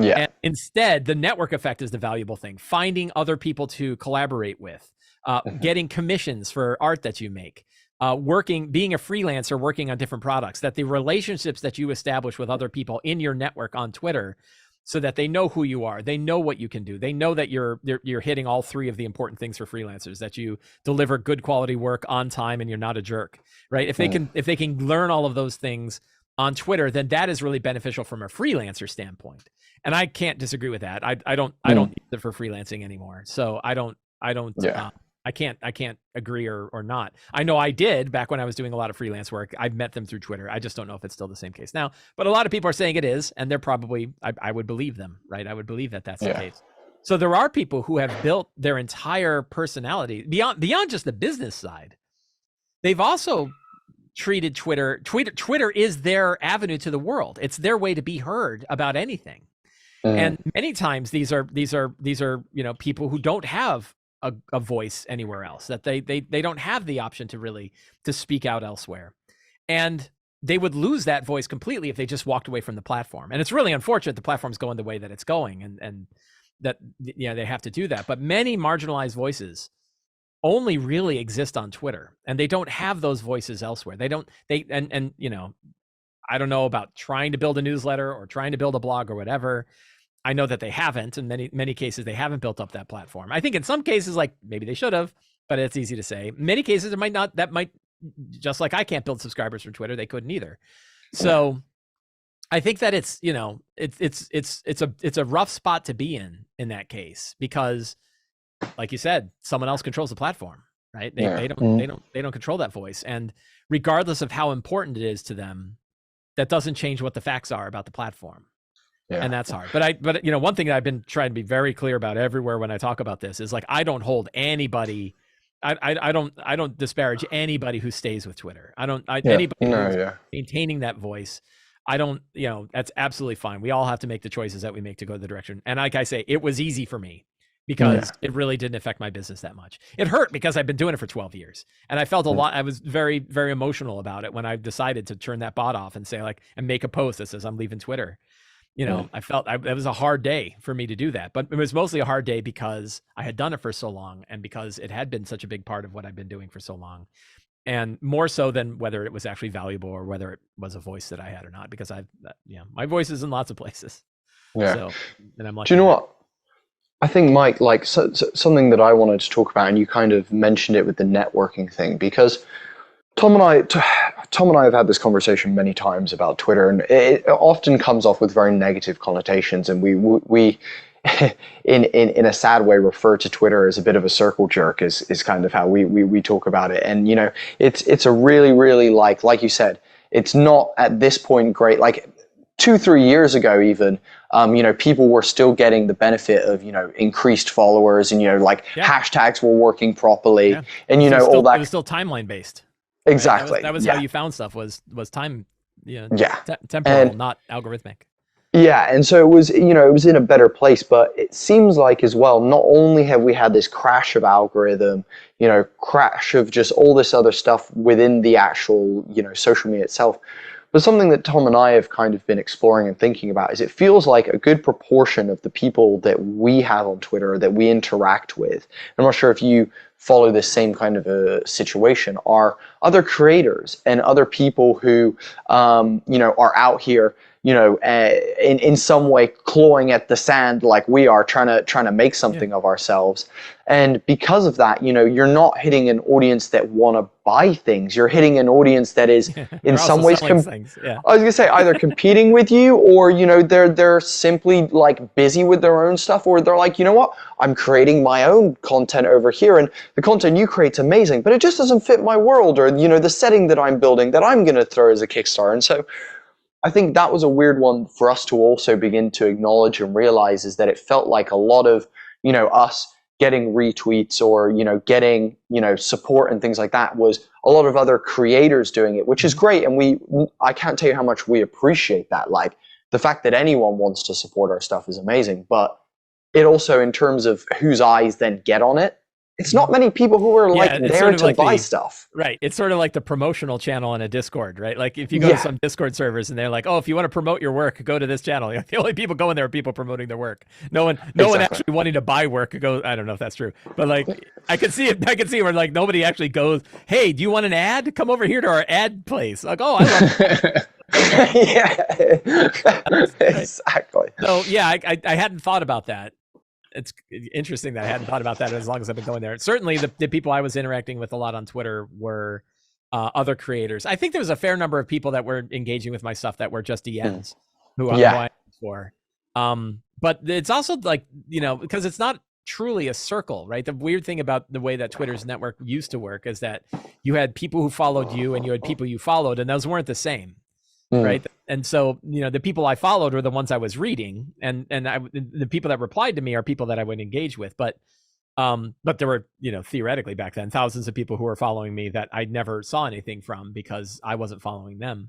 Yeah. And instead, the network effect is the valuable thing. Finding other people to collaborate with, getting commissions for art that you make, being a freelancer, working on different products, that the relationships that you establish with other people in your network on Twitter so that they know who you are. They know what you can do. They know that you're hitting all three of the important things for freelancers, that you deliver good quality work on time and you're not a jerk, right? If they can learn all of those things on Twitter, then that is really beneficial from a freelancer standpoint. And I can't disagree with that. I don't use it for freelancing anymore. So I can't agree or not. I know I did back when I was doing a lot of freelance work. I've met them through Twitter. I just don't know if it's still the same case now. But a lot of people are saying it is, and they're probably, I would believe them, right? I would believe that that's the case. So there are people who have built their entire personality beyond just the business side. They've also treated Twitter is their avenue to the world. It's their way to be heard about anything. And many times these are people who don't have a voice anywhere else, that they don't have the option to speak out elsewhere, and they would lose that voice completely if they just walked away from the platform. And it's really unfortunate the platform's going the way that it's going, and that they have to do that. But many marginalized voices only really exist on Twitter, and they don't have those voices elsewhere. I don't know about trying to build a newsletter or trying to build a blog or whatever. I know that they haven't. In many cases, they haven't built up that platform. I think in some cases, like maybe they should have, but it's easy to say. In many cases, it might not. That might, just like I can't build subscribers for Twitter, they couldn't either. So I think that it's a rough spot to be in that case, because, like you said, someone else controls the platform, right? They don't control that voice, and regardless of how important it is to them, that doesn't change what the facts are about the platform. And that's hard. But one thing that I've been trying to be very clear about everywhere when I talk about this is, like, I don't hold anybody. I don't disparage anybody who stays with Twitter. Anybody who's maintaining that voice. I don't, that's absolutely fine. We all have to make the choices that we make to go the direction. And like I say, it was easy for me because it really didn't affect my business that much. It hurt because I've been doing it for 12 years, and I felt a lot. I was very, very emotional about it when I decided to turn that bot off and say, and make a post that says I'm leaving Twitter. I felt it was a hard day for me to do that, but it was mostly a hard day because I had done it for so long, and because it had been such a big part of what I've been doing for so long, and more so than whether it was actually valuable or whether it was a voice that I had or not, because my voice is in lots of places. So, and I'm lucky. Do you know what? I think, Mike, something that I wanted to talk about, and you kind of mentioned it with the networking thing, because Tom and I have had this conversation many times about Twitter, and it often comes off with very negative connotations, and we in a sad way refer to Twitter as a bit of a circle jerk, is kind of how we talk about it. And it's a really, really, like you said, it's not at this point great. Like 2-3 years ago even, people were still getting the benefit of increased followers, and hashtags were working properly, and all that. It was still timeline based. Exactly. Right? That was how you found stuff, was time, temporal, and not algorithmic. Yeah, and so it was, it was in a better place, but it seems like as well, not only have we had this crash of algorithm, crash of just all this other stuff within the actual, social media itself, but something that Tom and I have kind of been exploring and thinking about is it feels like a good proportion of the people that we have on Twitter, that we interact with, I'm not sure if you follow this same kind of a situation, are other creators and other people who, are out here, in some way clawing at the sand like we are, trying to make something of ourselves. And because of that, you're not hitting an audience that want to buy things. You're hitting an audience that is in some ways, I was going to say, either competing with you, or, they're simply busy with their own stuff, or they're like, you know what, I'm creating my own content over here, and the content you create's amazing, but it just doesn't fit my world, or, the setting that I'm building that I'm going to throw as a Kickstarter. And so I think that was a weird one for us to also begin to acknowledge and realize, is that it felt like a lot of, us getting retweets or, getting, support and things like that was a lot of other creators doing it, which is great. And I can't tell you how much we appreciate that. Like, the fact that anyone wants to support our stuff is amazing, but it also, in terms of whose eyes then get on it, it's not many people who are like it's there sort of to like buy stuff. Right. It's sort of like the promotional channel in a Discord, right? Like if you go to some Discord servers and they're like, oh, if you want to promote your work, go to this channel. Like, the only people going there are people promoting their work. No one actually wanting to buy work go. I don't know if that's true, but like I could see it. I could see where like nobody actually goes, hey, do you want an ad? Come over here to our ad place. Like, oh, I love it. Exactly. So yeah, I hadn't thought about that. It's interesting that I hadn't thought about that as long as I've been going there. Certainly the people I was interacting with a lot on Twitter were other creators. I think there was a fair number of people that were engaging with my stuff that were just DMs who I was for. But it's also like, because it's not truly a circle, right? The weird thing about the way that Twitter's network used to work is that you had people who followed you and you had people you followed, and those weren't the same. Right. And so, the people I followed were the ones I was reading, and the people that replied to me are people that I would engage with. But there were, theoretically back then, thousands of people who were following me that I never saw anything from because I wasn't following them.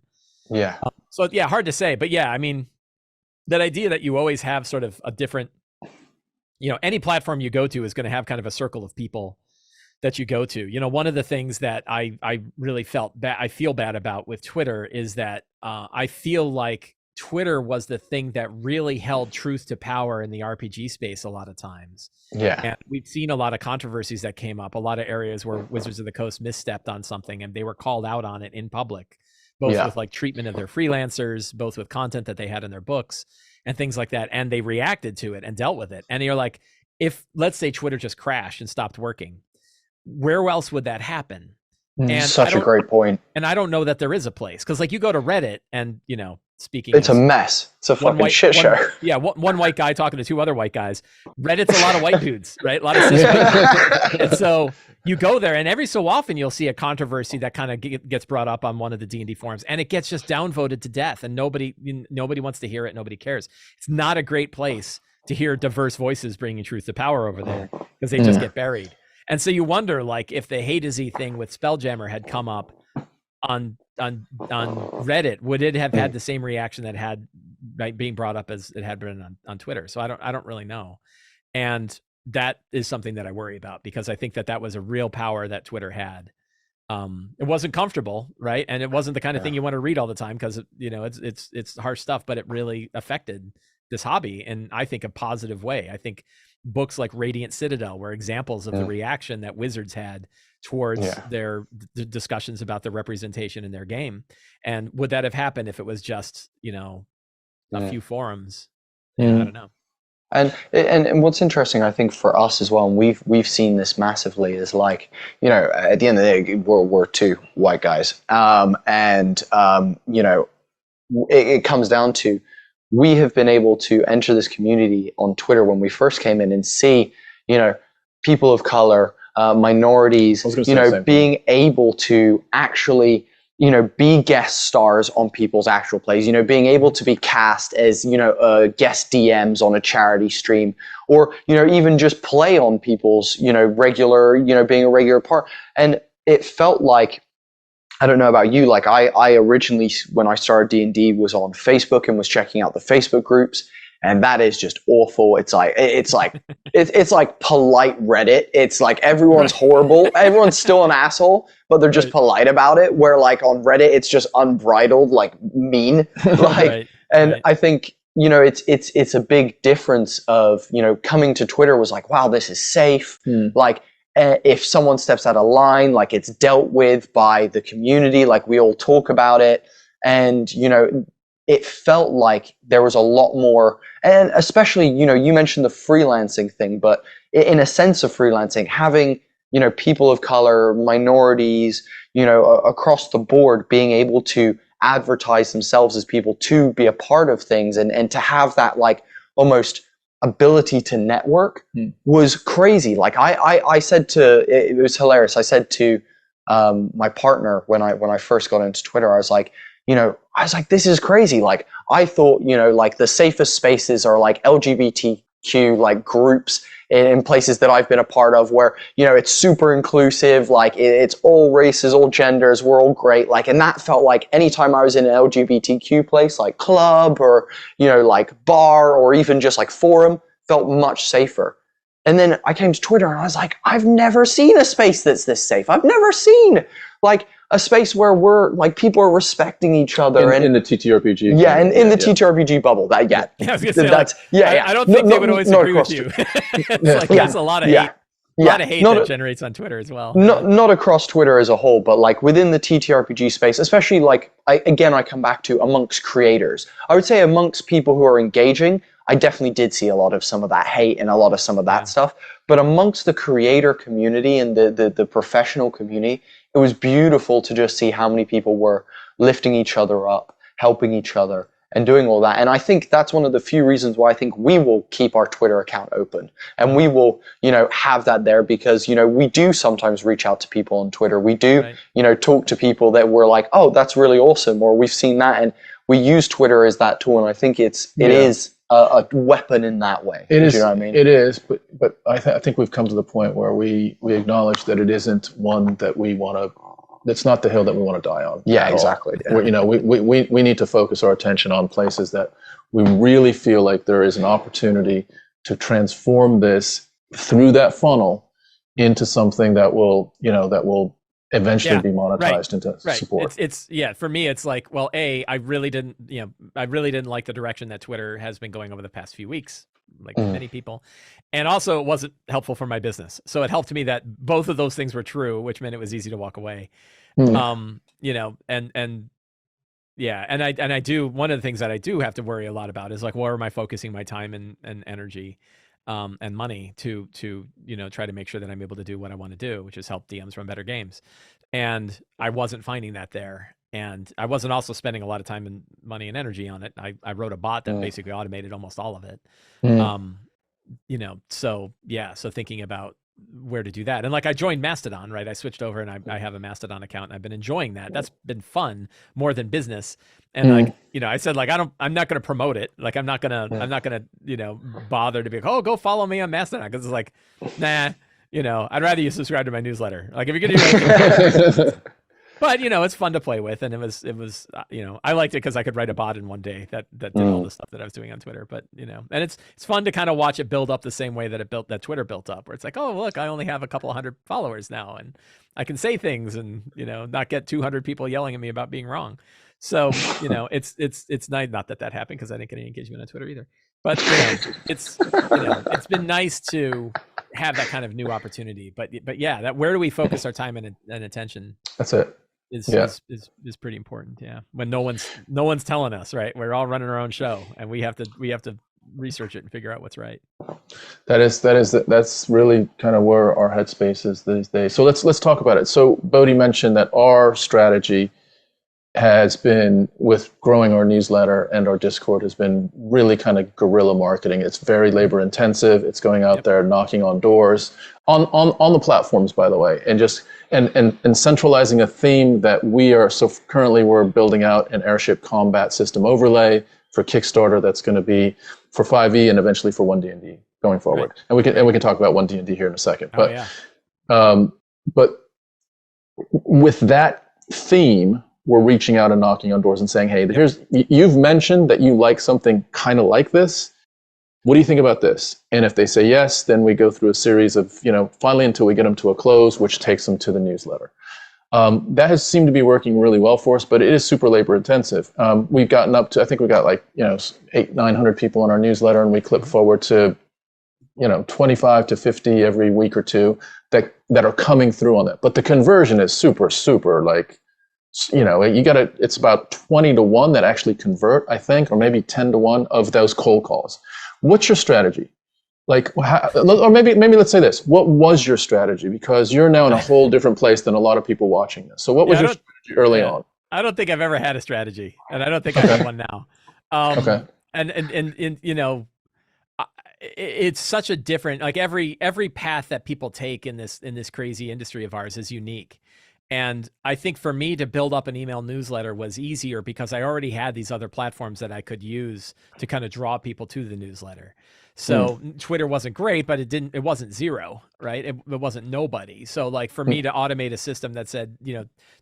Yeah. So yeah, hard to say. But yeah, I mean, that idea that you always have sort of a different, any platform you go to is going to have kind of a circle of people that you go to. One of the things that I really I feel bad about with Twitter is that I feel like Twitter was the thing that really held truth to power in the RPG space a lot of times. Yeah. And we've seen a lot of controversies that came up, a lot of areas where Wizards of the Coast misstepped on something and they were called out on it in public, both with like treatment of their freelancers, both with content that they had in their books and things like that. And they reacted to it and dealt with it. And you're like, if let's say Twitter just crashed and stopped working, where else would that happen? And such a great point. And I don't know that there is a place, because like you go to Reddit and speaking, it's a mess. It's a fucking shit show. One white guy talking to two other white guys. Reddit's a lot of white dudes, right? A lot of cis people. And so you go there, and every so often you'll see a controversy that kind of gets brought up on one of the D&D forums, and it gets just downvoted to death, and nobody wants to hear it. Nobody cares. It's not a great place to hear diverse voices bringing truth to power over there, because they just get buried. And so you wonder, like, if the Haydesy thing with Spelljammer had come up on Reddit, would it have had the same reaction that had being brought up as it had been on Twitter? So I don't really know. And that is something that I worry about, because I think that was a real power that Twitter had. It wasn't comfortable, right? And it wasn't the kind of thing you want to read all the time, because it's harsh stuff, but it really affected this hobby in, I think, a positive way. I think books like Radiant Citadel were examples of the reaction that Wizards had towards their discussions about the representation in their game. And would that have happened if it was just, a few forums? I don't know. And what's interesting, I think, for us as well, and we've seen this massively, is like, at the end of the day, we're two white guys, it comes down to, we have been able to enter this community on Twitter when we first came in and see, people of color, minorities, being able to actually, be guest stars on people's actual plays, being able to be cast as, guest DMs on a charity stream, or, even just play on people's, regular, being a regular part. And it felt like, I don't know about you, like I originally, when I started D&D, was on Facebook and was checking out the Facebook groups, and that is just awful. It's like polite Reddit. It's like everyone's horrible. Everyone's still an asshole, but they're just polite about it. Where like on Reddit, it's just unbridled, like mean. Like, I think, it's a big difference of, coming to Twitter was like, wow, this is safe. Like, if someone steps out of line, like, it's dealt with by the community, like we all talk about it. And, it felt like there was a lot more, and especially, you mentioned the freelancing thing, but in a sense of freelancing, having, people of color, minorities, across the board, being able to advertise themselves as people to be a part of things, and to have that, like, almost ability to network was crazy. Like I said it was hilarious. I said to my partner when I first got into Twitter, I was like, this is crazy. Like, I thought, like, the safest spaces are like LGBTQ, like, groups in places that I've been a part of, where, it's super inclusive, like it's all races, all genders, we're all great. Like, and that felt like anytime I was in an LGBTQ place, like club or, like bar, or even just like forum, felt much safer. And then I came to Twitter and I was like, I've never seen a space that's this safe. I've never seen like a space where we're like people are respecting each other in the TTRPG. yeah, and in the TTRPG bubble. That Yeah, I was gonna say, that's like, I don't think they would always agree with across you. Twitter. It's like there's a lot of hate. A lot of hate Not that a- generates on Twitter as well. Not across Twitter as a whole, but like within the TTRPG space, especially like I come back to amongst creators. I would say amongst people who are engaging, I definitely did see a lot of some of that hate and a lot of some of that stuff. But amongst the creator community and the professional community, it was beautiful to just see how many people were lifting each other up, helping each other, and doing all that. And I think that's one of the few reasons why I think we will keep our Twitter account open. And we will, have that there because, we do sometimes reach out to people on Twitter. We do, talk to people that we're like, oh, that's really awesome. Or we've seen that. And we use Twitter as that tool. And I think it is a weapon in that way. It is. You know what I mean? It is. But I think we've come to the point where we acknowledge that it isn't one that we want to. It's not the hill that we want to die on. Yeah, exactly. Yeah. We need to focus our attention on places that we really feel like there is an opportunity to transform this through that funnel into something that will eventually be monetized into support. It's for me, it's like, well, I really didn't like the direction that Twitter has been going over the past few weeks, like many people. And also it wasn't helpful for my business. So it helped me that both of those things were true, which meant it was easy to walk away. And I do, one of the things that I do have to worry a lot about is like, where am I focusing my time and energy and money to try to make sure that I'm able to do what I want to do, which is help DMs run better games. And I wasn't finding that there. And I wasn't also spending a lot of time and money and energy on it. I wrote a bot that basically automated almost all of it. So thinking about where to do that. And like I joined Mastodon, right? I switched over and I have a Mastodon account and I've been enjoying that. That's been fun more than business. And I said like, I'm not going to promote it. Like I'm not going to, bother to be like, oh, go follow me on Mastodon. Cause it's like, nah, I'd rather you subscribe to my newsletter. Like if you're going to do anything, but it's fun to play with, and it was I liked it because I could write a bot in one day that did all the stuff that I was doing on Twitter. But and it's fun to kind of watch it build up the same way that Twitter built up, where it's like, oh look, I only have a couple of hundred followers now, and I can say things and not get 200 people yelling at me about being wrong. So it's nice. Not that happened because I didn't get any engagement on Twitter either. But it's been nice to have that kind of new opportunity. But yeah, that where do we focus our time and attention? That's it. Is pretty important. Yeah. When no one's telling us, right? We're all running our own show and we have to research it and figure out what's right. That's really kind of where our headspace is these days. So let's talk about it. So Bodhi mentioned that our strategy has been with growing our newsletter and our Discord has been really kind of guerrilla marketing. It's very labor intensive. It's going out there, knocking on doors on the platforms, by the way, and just and centralizing a theme that we are. So currently we're building out an airship combat system overlay for Kickstarter that's going to be for 5e and eventually for 1D&D going forward. Right. And we can talk about 1D&D here in a second. But with that theme, we're reaching out and knocking on doors and saying, hey, you've mentioned that you like something kind of like this. What do you think about this? And if they say yes, then we go through a series of, finally until we get them to a close, which takes them to the newsletter. That has seemed to be working really well for us, but it is super labor intensive. We've gotten up to, I think we got 800-900 people on our newsletter, and we clip forward to, 25 to 50 every week or two that are coming through on that. But the conversion is super, super it's about 20 to 1 that actually convert, I think, or maybe 10 to 1 of those cold calls. What's your strategy? Or maybe let's say this. What was your strategy? Because you're now in a whole different place than a lot of people watching this. So what was your strategy early on? I don't think I've ever had a strategy, and I don't think I have one now. Okay. And it's such a different, like every path that people take in this crazy industry of ours is unique. And I think for me to build up an email newsletter was easier because I already had these other platforms that I could use to kind of draw people to the newsletter. So Twitter wasn't great, but it wasn't zero, right? It wasn't nobody. So like for me to automate a system that said,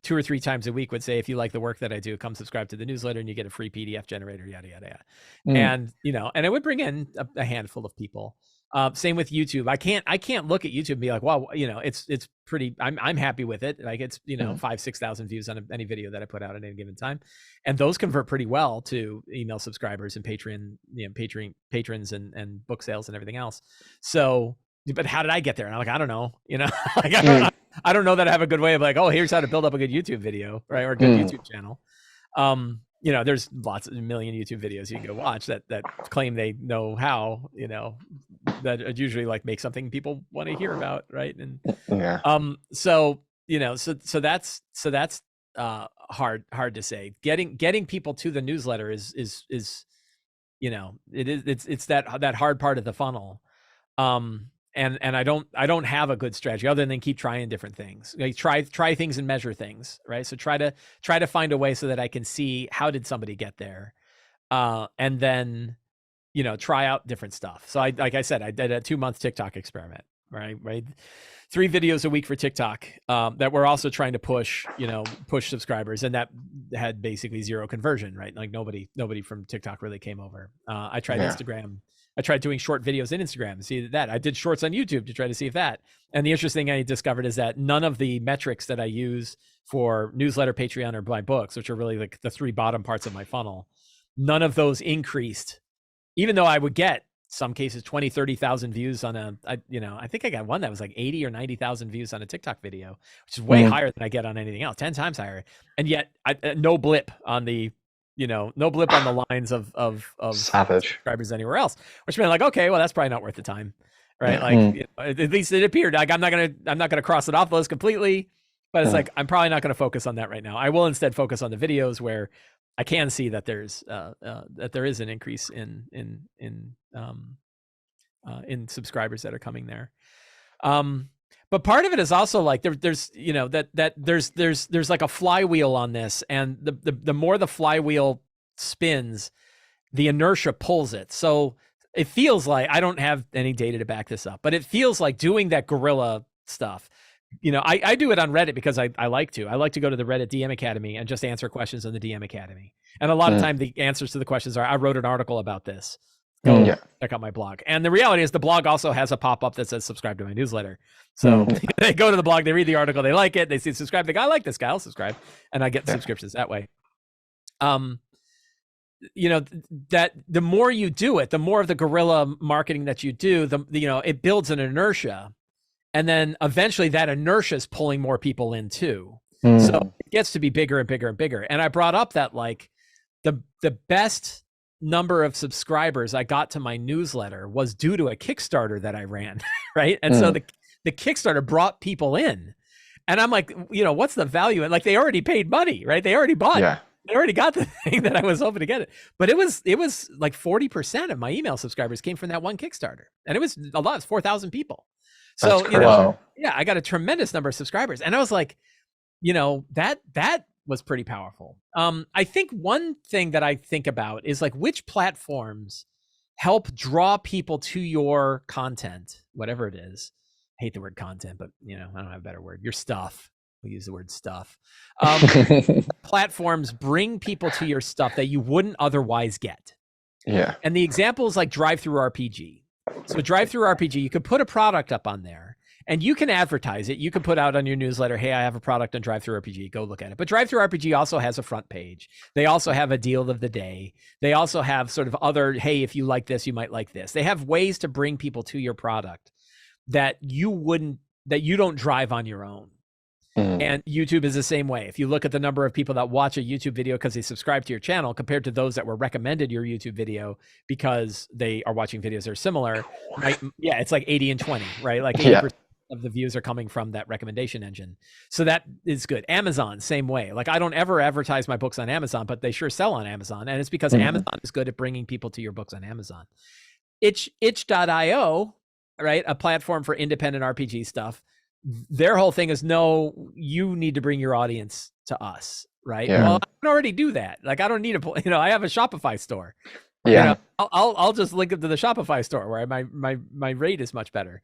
2 or 3 times a week would say, if you like the work that I do, come subscribe to the newsletter and you get a free PDF generator, yada, yada, yada. And, and it would bring in a handful of people. Same with YouTube. I can't look at YouTube and be like, well, it's pretty, I'm happy with it. Like it's, 5,000-6,000 views on any video that I put out at any given time. And those convert pretty well to email subscribers and Patreon, patrons and book sales and everything else. So, but how did I get there? And I'm like, I don't know, like, I don't know that I have a good way of like, oh, here's how to build up a good YouTube video, right? Or a good YouTube channel. There's a million YouTube videos you can go watch that claim they know how, that usually like make something people want to hear about, right? And so that's hard to say. Getting people to the newsletter is it's that hard part of the funnel. And I don't have a good strategy other than keep trying different things. Like try things and measure things, right? So try to find a way so that I can see how did somebody get there, and then try out different stuff. So like I said, I did a 2-month TikTok experiment, right? 3 videos a week for TikTok that we're also trying to push subscribers, and that had basically 0 conversion, right? Like nobody from TikTok really came over. I tried Instagram. I tried doing short videos in Instagram to see that. I did shorts on YouTube to try to see if that. And the interesting thing I discovered is that none of the metrics that I use for newsletter, Patreon, or my books, which are really like the 3 bottom parts of my funnel, none of those increased, even though I would get some cases 20, 30,000 views on I think I got one that was like 80 or 90,000 views on a TikTok video, which is way higher than I get on anything else, 10 times higher. And yet no blip on the no blip on the lines of savage subscribers anywhere else, which meant like, okay, well, that's probably not worth the time, right? Like at least it appeared like I'm not gonna cross it off the list completely, but it's like I'm probably not gonna focus on that right now. I will instead focus on the videos where I can see that there is an increase in subscribers that are coming there. But part of it is also like there's like a flywheel on this, and the more the flywheel spins, the inertia pulls it. So it feels like, I don't have any data to back this up, but it feels like doing that guerrilla stuff. I do it on Reddit because I like to go to the Reddit DM Academy and just answer questions in the DM Academy. And a lot of time the answers to the questions are, I wrote an article about this. Go check out my blog. And the reality is the blog also has a pop-up that says subscribe to my newsletter. So they go to the blog, they read the article, they like it, they see subscribe, they go, I like this guy, I'll subscribe. And I get subscriptions that way. That the more you do it, the more of the guerrilla marketing that you do, it builds an inertia. And then eventually that inertia is pulling more people in too. So it gets to be bigger and bigger and bigger. And I brought up that like the best number of subscribers I got to my newsletter was due to a Kickstarter that I ran, right? And so the Kickstarter brought people in, and I'm like, what's the value? And like, they already paid money, right? They already bought it. They already got the thing that I was hoping to get it. But it was like 40% of my email subscribers came from that one Kickstarter, and it was a lot. It's 4,000 people. So I got a tremendous number of subscribers, and I was like, that was pretty powerful. I think one thing that I think about is like, which platforms help draw people to your content, whatever it is. I hate the word content, but I don't have a better word. Your stuff. We use the word stuff. Platforms bring people to your stuff that you wouldn't otherwise get. Yeah. And the example is like DriveThruRPG. So DriveThruRPG, you could put a product up on there, and you can advertise it. You can put out on your newsletter, hey, I have a product on DriveThruRPG, go look at it. But DriveThruRPG also has a front page. They also have a deal of the day. They also have sort of other, hey, if you like this, you might like this. They have ways to bring people to your product that you don't drive on your own. And YouTube is the same way. If you look at the number of people that watch a YouTube video because they subscribe to your channel compared to those that were recommended your YouTube video because they are watching videos that are similar, right? Yeah, it's like 80 and 20, right? Like 80% of the views are coming from that recommendation engine. So that is good. Amazon, same way. Like, I don't ever advertise my books on Amazon, but they sure sell on Amazon. And it's because Amazon is good at bringing people to your books on Amazon. Itch.io, right? A platform for independent RPG stuff. Their whole thing is, no, you need to bring your audience to us, right? Well, I can already do that. Like, I don't need I have a Shopify store. Yeah. You know, I'll just link them to the Shopify store where my rate is much better.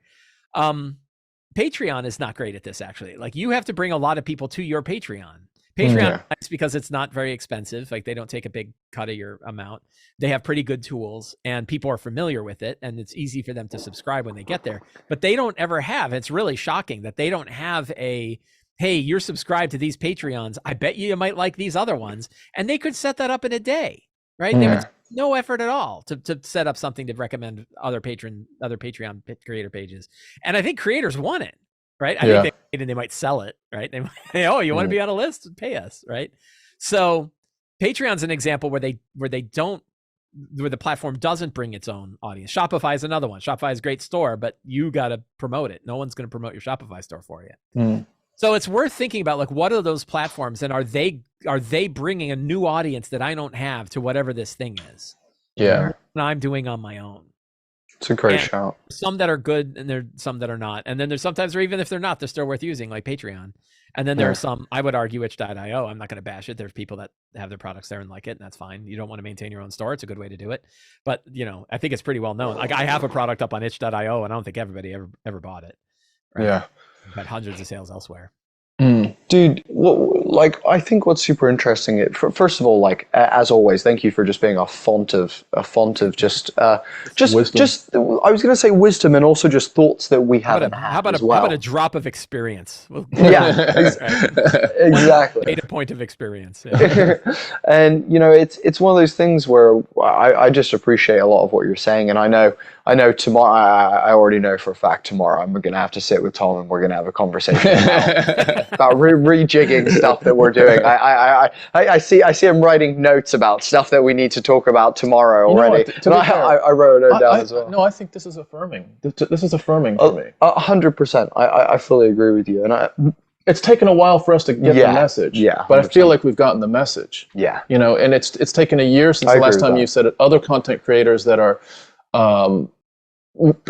Patreon is not great at this, actually. Like, you have to bring a lot of people to your Patreon. Patreon is nice because it's not very expensive. Like, they don't take a big cut of your amount. They have pretty good tools and people are familiar with it, and it's easy for them to subscribe when they get there. But they don't ever have, it's really shocking that they don't have a, hey, you're subscribed to these Patreons, I bet you might like these other ones. And they could set that up in a day, right? They would no effort at all to set up something to recommend other Patreon creator pages. And I think creators want it, right? I think they might sell it, right? They might, oh, you want to be on a list? Pay us, right? So Patreon's an example where the platform doesn't bring its own audience. Shopify is another one. Shopify is a great store, but you got to promote it. No one's going to promote your Shopify store for you. So it's worth thinking about, like, what are those platforms, and are they bringing a new audience that I don't have to whatever this thing is? Yeah. And I'm doing on my own. It's a great shout. Some that are good, and there's some that are not. And then there's sometimes, or even if they're not, they're still worth using, like Patreon. And then there are some, I would argue, itch.io. I'm not going to bash it. There's people that have their products there and like it, and that's fine. You don't want to maintain your own store. It's a good way to do it. But, you know, I think it's pretty well known. Like, I have a product up on itch.io, and I don't think everybody ever bought it. Right? Yeah. I've had hundreds of sales elsewhere. Dude, like, I think what's super interesting, first of all, like, as always, thank you for just being a font of just wisdom. Just I was going to say wisdom, and also just thoughts that we haven't had. How about a drop of experience? Yeah, exactly. Data point of experience. Yeah. And, you know, it's one of those things where I just appreciate a lot of what you're saying, and I know tomorrow, I already know for a fact tomorrow I'm going to have to sit with Tom and we're going to have a conversation about rejigging stuff that we're doing. I see him writing notes about stuff that we need to talk about tomorrow already. I wrote it down as well. No, I think this is affirming. This is affirming for me. 100%. I fully agree with you. And it's taken a while for us to get the message. Yeah, but I feel like we've gotten the message. Yeah. You know, and it's taken a year since the last time you said it. Other content creators that are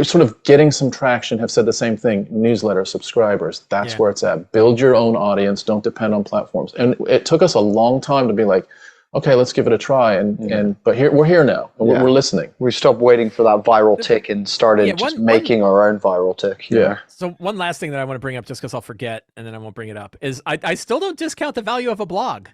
sort of getting some traction have said the same thing. Newsletter subscribers, that's where it's at. Build your own audience, don't depend on platforms. And it took us a long time to be like, okay, let's give it a try. But we're here now, and we're listening. We stopped waiting for that viral tick and started making our own viral tick. Yeah. So one last thing that I want to bring up, just because I'll forget and then I won't bring it up, is I still don't discount the value of a blog.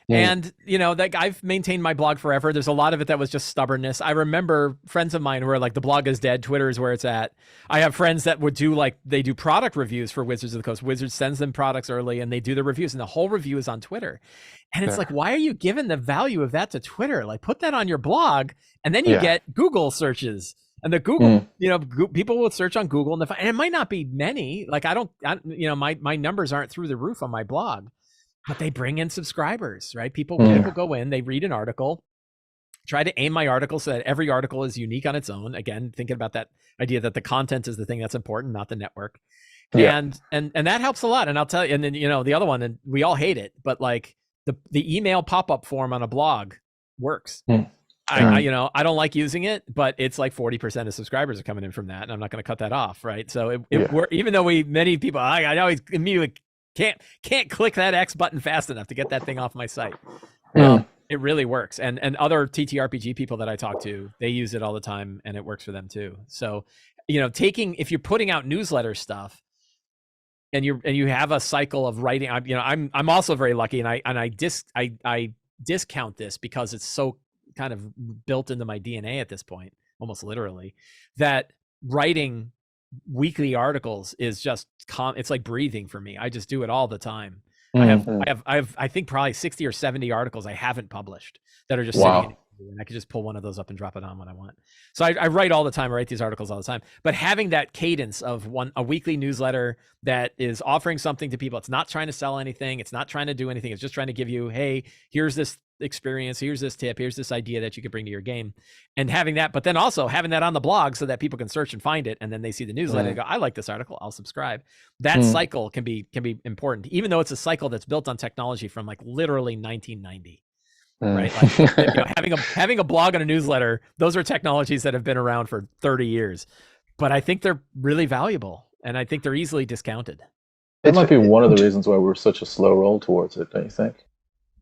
And, you know, that I've maintained my blog forever. There's a lot of it that was just stubbornness. I remember friends of mine who were like, the blog is dead, Twitter is where it's at. I have friends that would they do product reviews for Wizards of the Coast. Wizards sends them products early and they do the reviews, and the whole review is on Twitter. And it's like, why are you giving the value of that to Twitter? Like, put that on your blog, and then you get Google searches. And the Google, you know, people will search on Google, and it might not be many. Like, my numbers aren't through the roof on my blog. But they bring in subscribers, right? People go in, they read an article, try to aim my article so that every article is unique on its own. Again, thinking about that idea that the content is the thing that's important, not the network. And that helps a lot. And I'll tell you, and then, you know, the other one, and we all hate it, but like the email pop-up form on a blog works. I I don't like using it, but it's like 40% of subscribers are coming in from that, and I'm not going to cut that off, right? So even though many people, I always immediately can't click that X button fast enough to get that thing off my site. It really works. And other TTRPG people that I talk to, they use it all the time, and it works for them too. So, you know, if you're putting out newsletter stuff and you have a cycle of writing, I'm also very lucky, and I discount this because it's so kind of built into my DNA at this point, almost literally, that writing weekly articles is just it's like breathing for me. I just do it all the time. I have I think probably 60 or 70 articles I haven't published that are just sitting in, and I could just pull one of those up and drop it on when I want. So I write all the time. I write these articles all the time. But having that cadence of a weekly newsletter that is offering something to people, it's not trying to sell anything, it's not trying to do anything, it's just trying to give you, hey, here's this experience, here's this tip, here's this idea that you could bring to your game, and having that, but then also having that on the blog so that people can search and find it, and then they see the newsletter and go, I like this article, I'll subscribe. That cycle can be important, even though it's a cycle that's built on technology from like literally 1990. Right, like, having a blog and a newsletter, those are technologies that have been around for 30 years, but I think they're really valuable, and I think they're easily discounted. It might be one of the reasons why we're such a slow roll towards it, don't you think?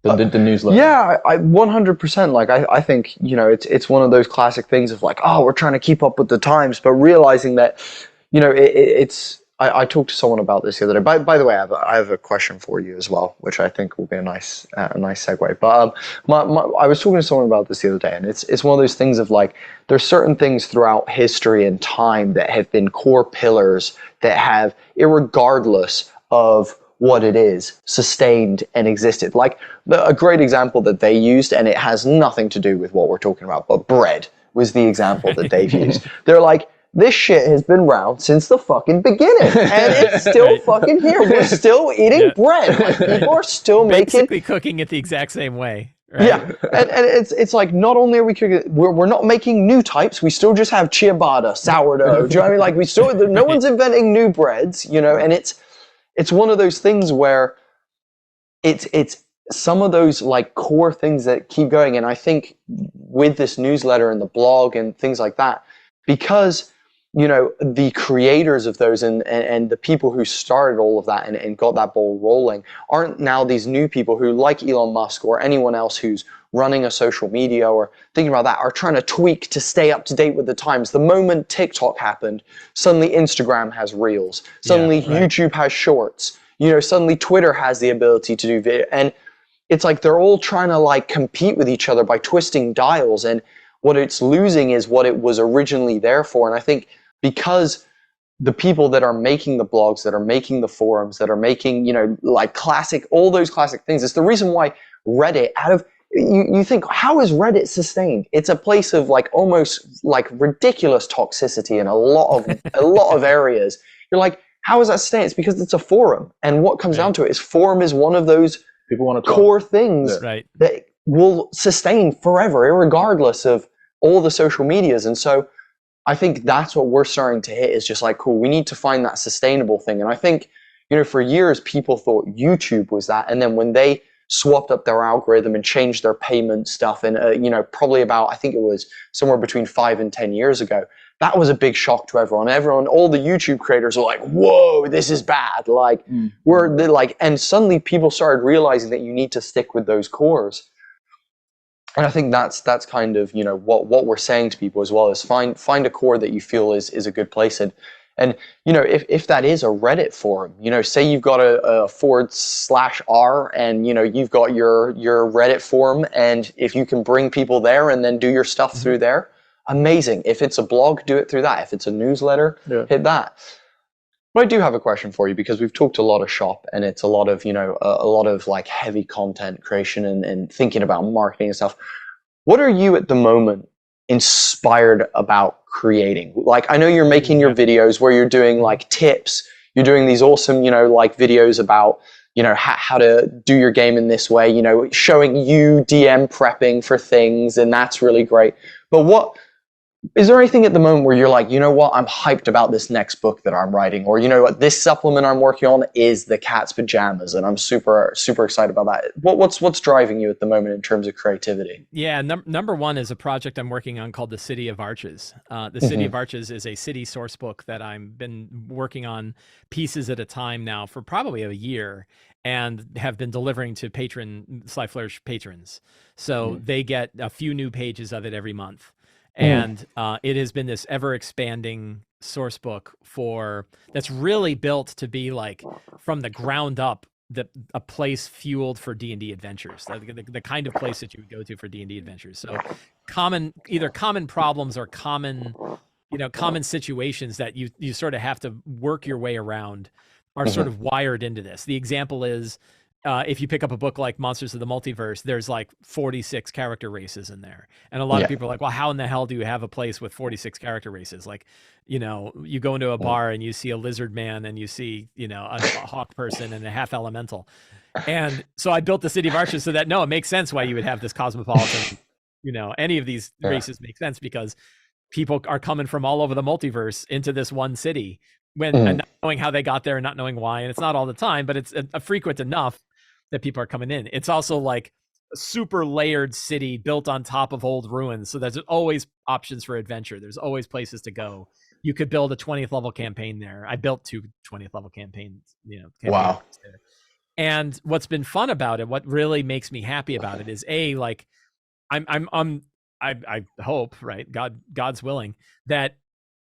the newsletter. Yeah, I 100%. Like, I think, it's one of those classic things of like, oh, we're trying to keep up with the times, but realizing that, I talked to someone about this the other day. By the way, I have a question for you as well, which I think will be a nice segue. But I was talking to someone about this the other day, and it's one of those things of like, there's certain things throughout history and time that have been core pillars that have, irregardless of what it is, sustained and existed. Like a great example that they used, and it has nothing to do with what we're talking about, but bread was the example that they've used. They're like, this shit has been around since the fucking beginning, and it's still fucking here. We're still eating bread. Like, people are still basically cooking it the exact same way. Right? Yeah, and it's like, not only are we cooking, we're not making new types. We still just have ciabatta, sourdough. Do you know what I mean? Like, we still, no one's inventing new breads, and it's one of those things where it's some of those like core things that keep going. And I think with this newsletter and the blog and things like that, because the creators of those and the people who started all of that and got that ball rolling aren't now these new people who, like Elon Musk or anyone else who's running a social media or thinking about that, are trying to tweak to stay up to date with the times. The moment TikTok happened, suddenly Instagram has Reels, suddenly YouTube has Shorts, suddenly Twitter has the ability to do video. And it's like they're all trying to like compete with each other by twisting dials, and what it's losing is what it was originally there for. And I think because the people that are making the blogs, that are making the forums, that are making, like all those classic things, it's the reason why Reddit, you think, how is Reddit sustained? It's a place of like almost like ridiculous toxicity in a lot of areas. You're like, how is that sustained? It's because it's a forum. And what comes down to it is forum is one of those people want to core things that will sustain forever, irregardless of all the social medias. And so I think that's what we're starting to hit, is just like, cool, we need to find that sustainable thing. And I think, for years people thought YouTube was that. And then when they swapped up their algorithm and changed their payment stuff, and, probably about, I think it was somewhere between 5 and 10 years ago, that was a big shock to everyone. All the YouTube creators were like, whoa, this is bad. Like, and suddenly people started realizing that you need to stick with those cores. And I think that's kind of, what we're saying to people as well, is find a core that you feel is a good place. And if that is a Reddit forum, say you've got a /r and, you've got your Reddit forum, and if you can bring people there and then do your stuff through there, amazing. If it's a blog, do it through that. If it's a newsletter, hit that. But I do have a question for you, because we've talked a lot of shop, and it's a lot of, a lot of like heavy content creation and thinking about marketing and stuff. What are you at the moment inspired about creating? Like, I know you're making your videos where you're doing like tips, you're doing these awesome, like videos about, how to do your game in this way, showing you DM prepping for things, and that's really great. But is there anything at the moment where you're like, I'm hyped about this next book that I'm writing, or this supplement I'm working on is the cat's pajamas, and I'm super, super excited about that. What's driving you at the moment in terms of creativity? Yeah, number one is a project I'm working on called the City of Arches. The City of Arches is a city source book that I've been working on pieces at a time now for probably a year, and have been delivering to Sly Flourish patrons. So they get a few new pages of it every month. And it has been this ever expanding source book that's really built to be like, from the ground up, a place fueled for D&D adventures, the kind of place that you would go to for D&D adventures. So either common problems or common situations that you sort of have to work your way around are sort of wired into this. The example is, if you pick up a book like Monsters of the Multiverse, there's like 46 character races in there. And a lot of people are like, well, how in the hell do you have a place with 46 character races? Like, you go into a bar and you see a lizard man, and you see, a hawk person and a half elemental. And so I built the City of Arches so that, no, it makes sense why you would have this cosmopolitan, any of these races make sense, because people are coming from all over the multiverse into this one city, and not knowing how they got there and not knowing why. And it's not all the time, but it's a frequent enough that people are coming in. It's also like a super layered city built on top of old ruins. So there's always options for adventure. There's always places to go. You could build a 20th level campaign there. I built 2 20th level campaigns, Wow. there. And what's been fun about it, what really makes me happy about it is like I hope, right, God's willing, that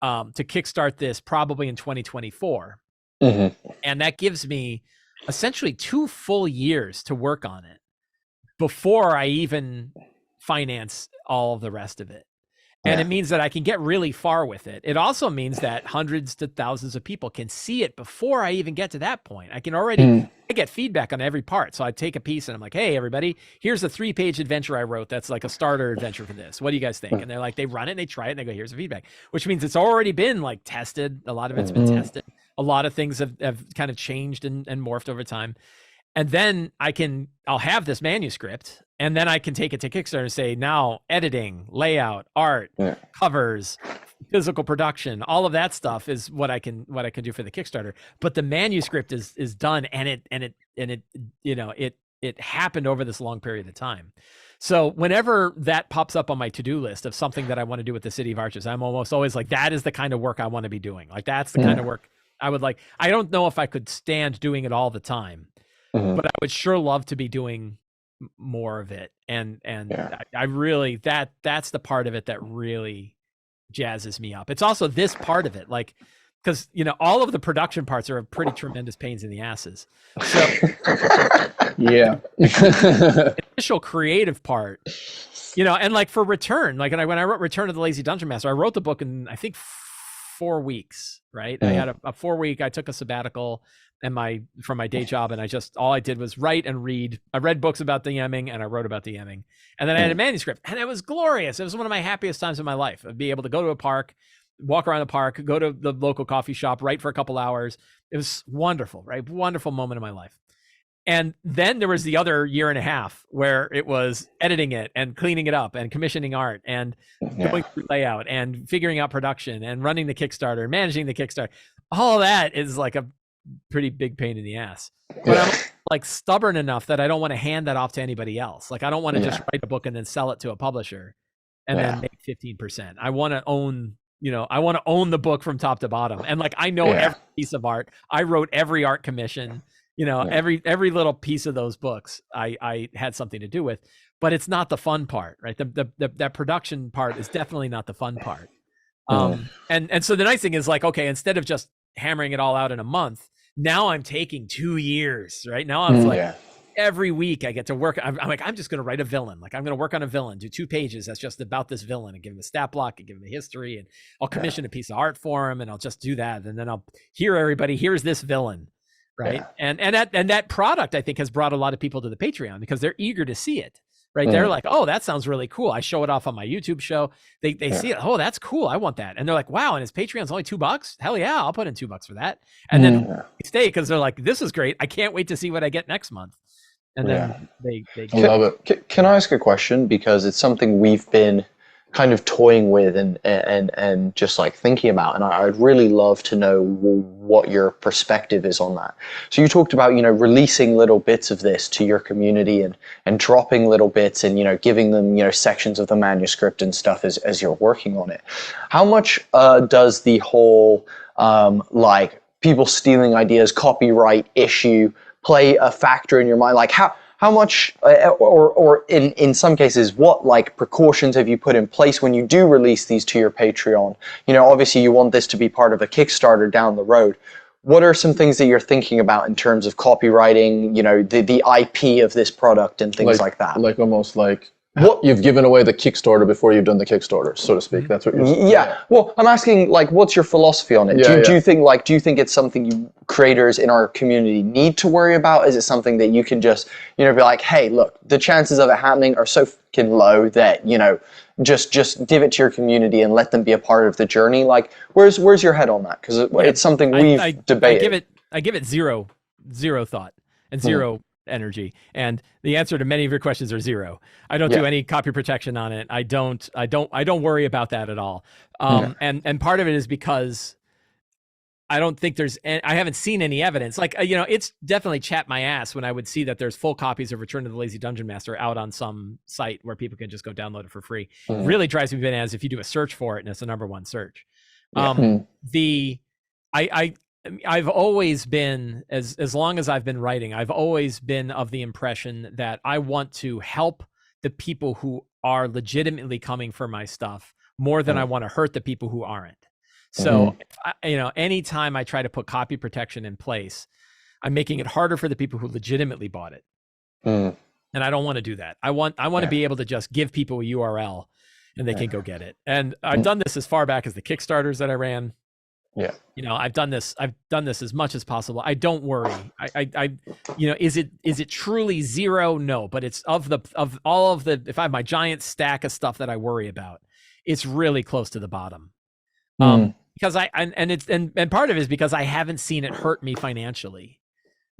to kickstart this probably in 2024. And that gives me essentially 2 full years to work on it before I even finance all of the rest of it. And it means that I can get really far with it. It also means that hundreds to thousands of people can see it before I even get to that point. I can already I get feedback on every part. So I take a piece and I'm like, hey, everybody, here's a 3-page adventure I wrote. That's like a starter adventure for this. What do you guys think? And they're like, they run it and they try it and they go, here's the feedback, which means it's already been like tested. A lot of it's been tested. A lot of things have kind of changed and morphed over time. And then I'll have this manuscript, and then I can take it to Kickstarter and say, now editing, layout, art, covers, physical production, all of that stuff is what I can do for the Kickstarter. But the manuscript is done, and it happened over this long period of time. So whenever that pops up on my to-do list of something that I want to do with the City of Arches, I'm almost always like, that is the kind of work I want to be doing. Like, that's the kind of work I would like. I don't know if I could stand doing it all the time, but I would sure love to be doing more of it. And I really, that's the part of it that really jazzes me up. It's also this part of it, like, because, all of the production parts are pretty tremendous pains in the asses. So the initial creative part, and like for Return, like, when I wrote Return of the Lazy Dungeon Master, I wrote the book in, I think, 4 weeks, right? I had a 4-week, I took a sabbatical from my day job, and all I did was write and read. I read books about DMing and I wrote about DMing, and then I had a manuscript, and it was glorious. It was one of my happiest times in my life. I'd be able to go to a park, walk around the park, go to the local coffee shop, write for a couple hours. It was wonderful, right? Wonderful moment in my life. And then there was the other year and a half where it was editing it and cleaning it up and commissioning art and going through layout and figuring out production and running the Kickstarter, managing the Kickstarter. All that is like a pretty big pain in the ass. But I'm like stubborn enough that I don't want to hand that off to anybody else. Like, I don't want to just write a book and then sell it to a publisher and then make 15%. I want to own, I want to own the book from top to bottom. And like, I know every piece of art. I wrote every art commission. Every little piece of those books I had something to do with, but it's not the fun part, right? That production part is definitely not the fun part. And so the nice thing is, like, okay, instead of just hammering it all out in a month, now I'm taking 2 years, right? Now I'm like, every week I get to work. I'm like, I'm just going to write a villain. Like, I'm going to work on a villain, do 2 pages. That's just about this villain, and give him a stat block and give him a history, and I'll commission a piece of art for him, and I'll just do that. And then I'll here's this villain. Right. And that product, I think, has brought a lot of people to the Patreon because they're eager to see it. Right. They're like, oh, that sounds really cool. I show it off on my YouTube show. They see it. Oh, that's cool. I want that. And they're like, wow. And his Patreon's only $2. Hell yeah. I'll put in $2 for that. And then they stay because they're like, this is great. I can't wait to see what I get next month. And then they love it. Can I ask a question? Because it's something we've been kind of toying with and just like thinking about, and I'd really love to know what your perspective is on that. So you talked about, releasing little bits of this to your community and dropping little bits and, giving them, sections of the manuscript and stuff as you're working on it. How much does the whole like people stealing ideas, copyright issue play a factor in your mind? Like, how much, or in some cases, what like precautions have you put in place when you do release these to your Patreon? Obviously you want this to be part of a Kickstarter down the road. What are some things that you're thinking about in terms of copywriting, the IP of this product and things like that? Like almost like what you've given away the Kickstarter before you've done the Kickstarter, so to speak. That's what you're saying. Yeah. Well, I'm asking, like, what's your philosophy on it? Do you think it's something creators in our community need to worry about? Is it something that you can just, be like, hey, look, the chances of it happening are so fucking low that, just give it to your community and let them be a part of the journey? Like, where's your head on that? Because it's something we've debated. I give it zero thought and zero energy, and the answer to many of your questions are zero. I don't do any copy protection on it. I don't worry about that at all. And part of it is because I don't think I haven't seen any evidence. Like, it's definitely chapped my ass when I would see that there's full copies of Return of the Lazy Dungeon Master out on some site where people can just go download it for free. It really drives me bananas if you do a search for it and it's the #1 search. I've always been, as long as I've been writing, I've always been of the impression that I want to help the people who are legitimately coming for my stuff more than I want to hurt the people who aren't. So, anytime I try to put copy protection in place, I'm making it harder for the people who legitimately bought it. And I don't want to do that. I want to be able to just give people a URL and they can go get it. And I've done this as far back as the Kickstarters that I ran. Yeah. I've done this as much as possible. I don't worry. Is it truly zero? No, but it's of all of the, if I have my giant stack of stuff that I worry about, it's really close to the bottom. Because and part of it is because I haven't seen it hurt me financially.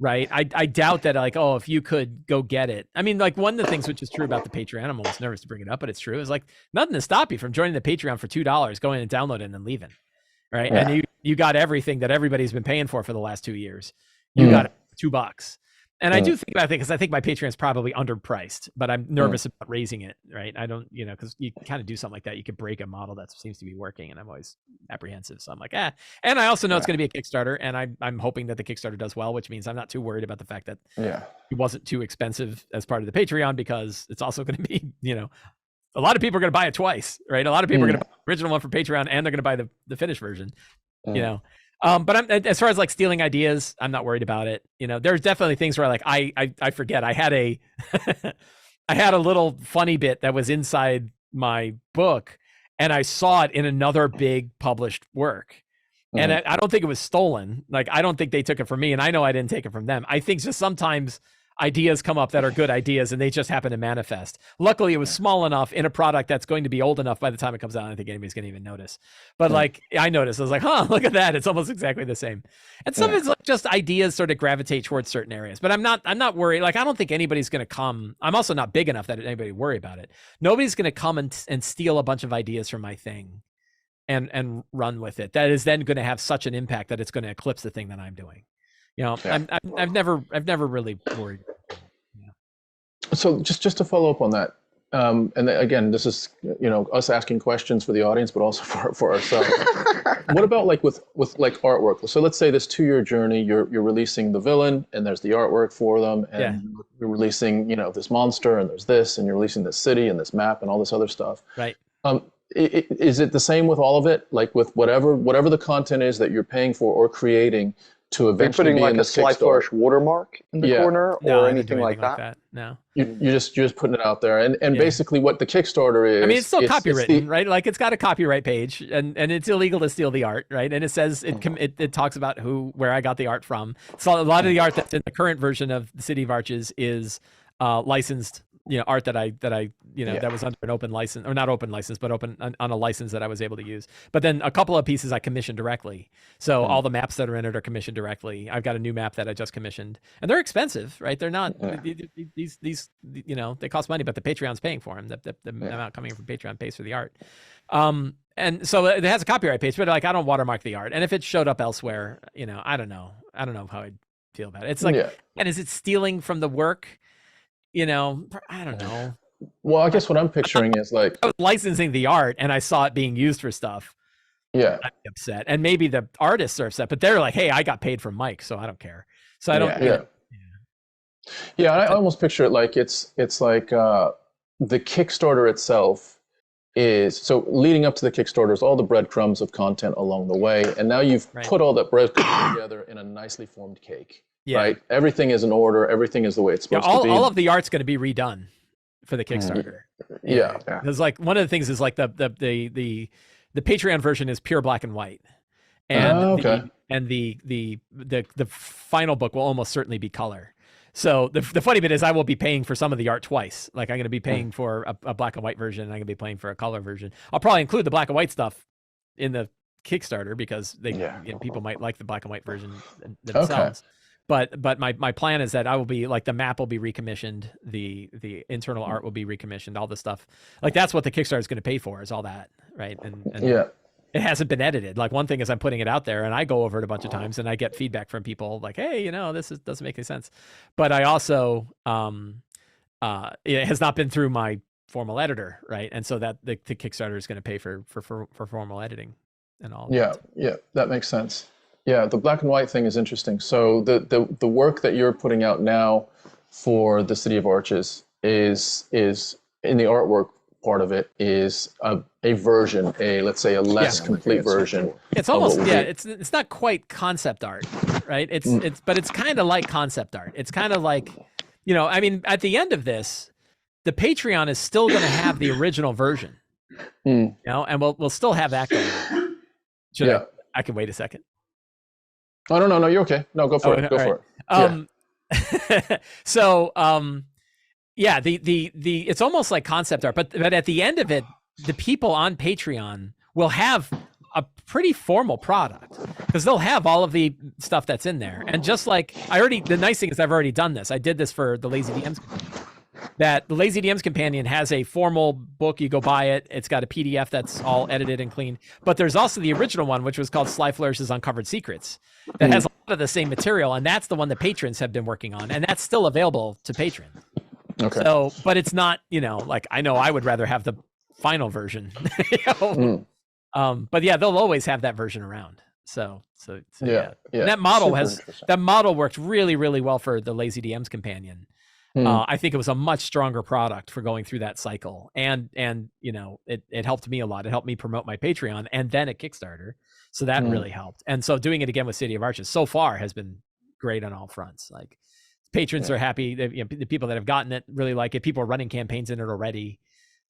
Right. I doubt that, like, oh, if you could go get it. I mean, like, one of the things which is true about the Patreon, I'm almost nervous to bring it up, but it's true, is like nothing to stop you from joining the Patreon for $2, going and downloading it and then leaving. Right. Yeah. And you got everything that everybody's been paying for the last 2 years. You got $2. And I do think about it because I think my Patreon is probably underpriced, but I'm nervous about raising it. Right. I don't, because you kind of do something like that, you could break a model that seems to be working, and I'm always apprehensive. So I'm like, And I also know it's going to be a Kickstarter, and I'm hoping that the Kickstarter does well, which means I'm not too worried about the fact that it wasn't too expensive as part of the Patreon, because it's also going to be, a lot of people are going to buy it twice, right? A lot of people are going to buy the original one for Patreon, and they're going to buy the finished version, But as far as like stealing ideas, I'm not worried about it. There's definitely things where I forget. I had a little funny bit that was inside my book, and I saw it in another big published work. And I don't think it was stolen. Like, I don't think they took it from me, and I know I didn't take it from them. I think just sometimes ideas come up that are good ideas, and they just happen to manifest. Luckily, it was small enough in a product that's going to be old enough by the time it comes out. I don't think anybody's going to even notice. But like, I noticed. I was like, look at that. It's almost exactly the same. And some of it's like just ideas sort of gravitate towards certain areas. But I'm not worried. Like, I don't think anybody's going to come. I'm also not big enough that anybody worry about it. Nobody's going to come and steal a bunch of ideas from my thing and run with it. That is then going to have such an impact that it's going to eclipse the thing that I'm doing. I've never really worried. So just to follow up on that, and again, this is us asking questions for the audience, but also for ourselves. What about like with like artwork? So let's say this 2-year journey, you're releasing the villain, and there's the artwork for them, and you're releasing this monster, and there's this, and you're releasing this city and this map and all this other stuff. Right. Is it the same with all of it? Like with whatever the content is that you're paying for or creating, to eventually putting be like in a the Sly Flourish watermark in the corner, or anything like that? No. You're just putting it out there, and basically what the Kickstarter is. I mean, it's still copywritten, right? Like, it's got a copyright page, and it's illegal to steal the art, right? And it says it talks about where I got the art from. So a lot of the art that's in the current version of the City of Arches is licensed. Art that I that was under an open license, or not open license, but open on a license that I was able to use. But then a couple of pieces I commissioned directly. So all the maps that are in it are commissioned directly. I've got a new map that I just commissioned, and they're expensive, right? They're not these they cost money, but the Patreon's paying for them. The amount coming from Patreon pays for the art. And so it has a copyright page, but like, I don't watermark the art. And if it showed up elsewhere, I don't know how I'd feel about it. It's like, and is it stealing from the work? I don't know. Well, I guess what I'm picturing is like, I was licensing the art and I saw it being used for stuff. Yeah. I'd be upset. And maybe the artists are upset, but they're like, hey, I got paid from Mike, so I don't care. So I don't. Yeah. I almost picture it like it's like the Kickstarter itself is, so leading up to the Kickstarter is all the breadcrumbs of content along the way. And now you've put all that breadcrumbs together in a nicely formed cake. Yeah. Right. Everything is in order. Everything is the way it's supposed to be. All of the art's going to be redone for the Kickstarter. Yeah. Because like, one of the things is like the Patreon version is pure black and white, and the final book will almost certainly be color. So the funny bit is I will be paying for some of the art twice. Like, I'm going to be paying for a black and white version, and I'm going to be paying for a color version. I'll probably include the black and white stuff in the Kickstarter because people might like the black and white version themselves. Okay. But my plan is that I will be like, the map will be recommissioned, the internal art will be recommissioned, all this stuff. Like, that's what the Kickstarter is going to pay for, is all that, right? And it hasn't been edited. Like, one thing is I'm putting it out there and I go over it a bunch of times and I get feedback from people like, hey, this doesn't make any sense. But I also it has not been through my formal editor, right? And so that the Kickstarter is going to pay for formal editing and all. Yeah, that makes sense. Yeah, the black and white thing is interesting. So the work that you're putting out now for the City of Arches is in the artwork part of it is a version, let's say a less complete version. It's of almost what will yeah. be- It's not quite concept art, right? Mm. But it's kind of like concept art. It's kind of like, you know, I mean, at the end of this, the Patreon is still going to have the original version, Mm. you know, and we'll still have that going on. Should Yeah. I can wait a second. Oh no, you're okay. No, go for it. Go all for right. it. So yeah, the it's almost like concept art, but at the end of it, the people on Patreon will have a pretty formal product because they'll have all of the stuff that's in there. And just like the nice thing is I've already done this. I did this for the Lazy DMs Companion. That the Lazy DMs Companion has a formal book. You go buy it. It's got a PDF that's all edited and clean. But there's also the original one, which was called Sly Flourish's Uncovered Secrets, that has a lot of the same material. And that's the one that patrons have been working on. And that's still available to patrons. Okay. So, but it's not, you know, like I know I would rather have the final version. You know? But yeah, they'll always have that version around. So Yeah. And that model Super has interesting. that model worked really, really well for the Lazy DMs Companion. I think it was a much stronger product for going through that cycle, and you know, it helped me a lot. It helped me promote my Patreon and then a Kickstarter, so that really helped. And so doing it again with City of Arches so far has been great on all fronts. Like patrons are happy. You know, the people that have gotten it really like it. People are running campaigns in it already.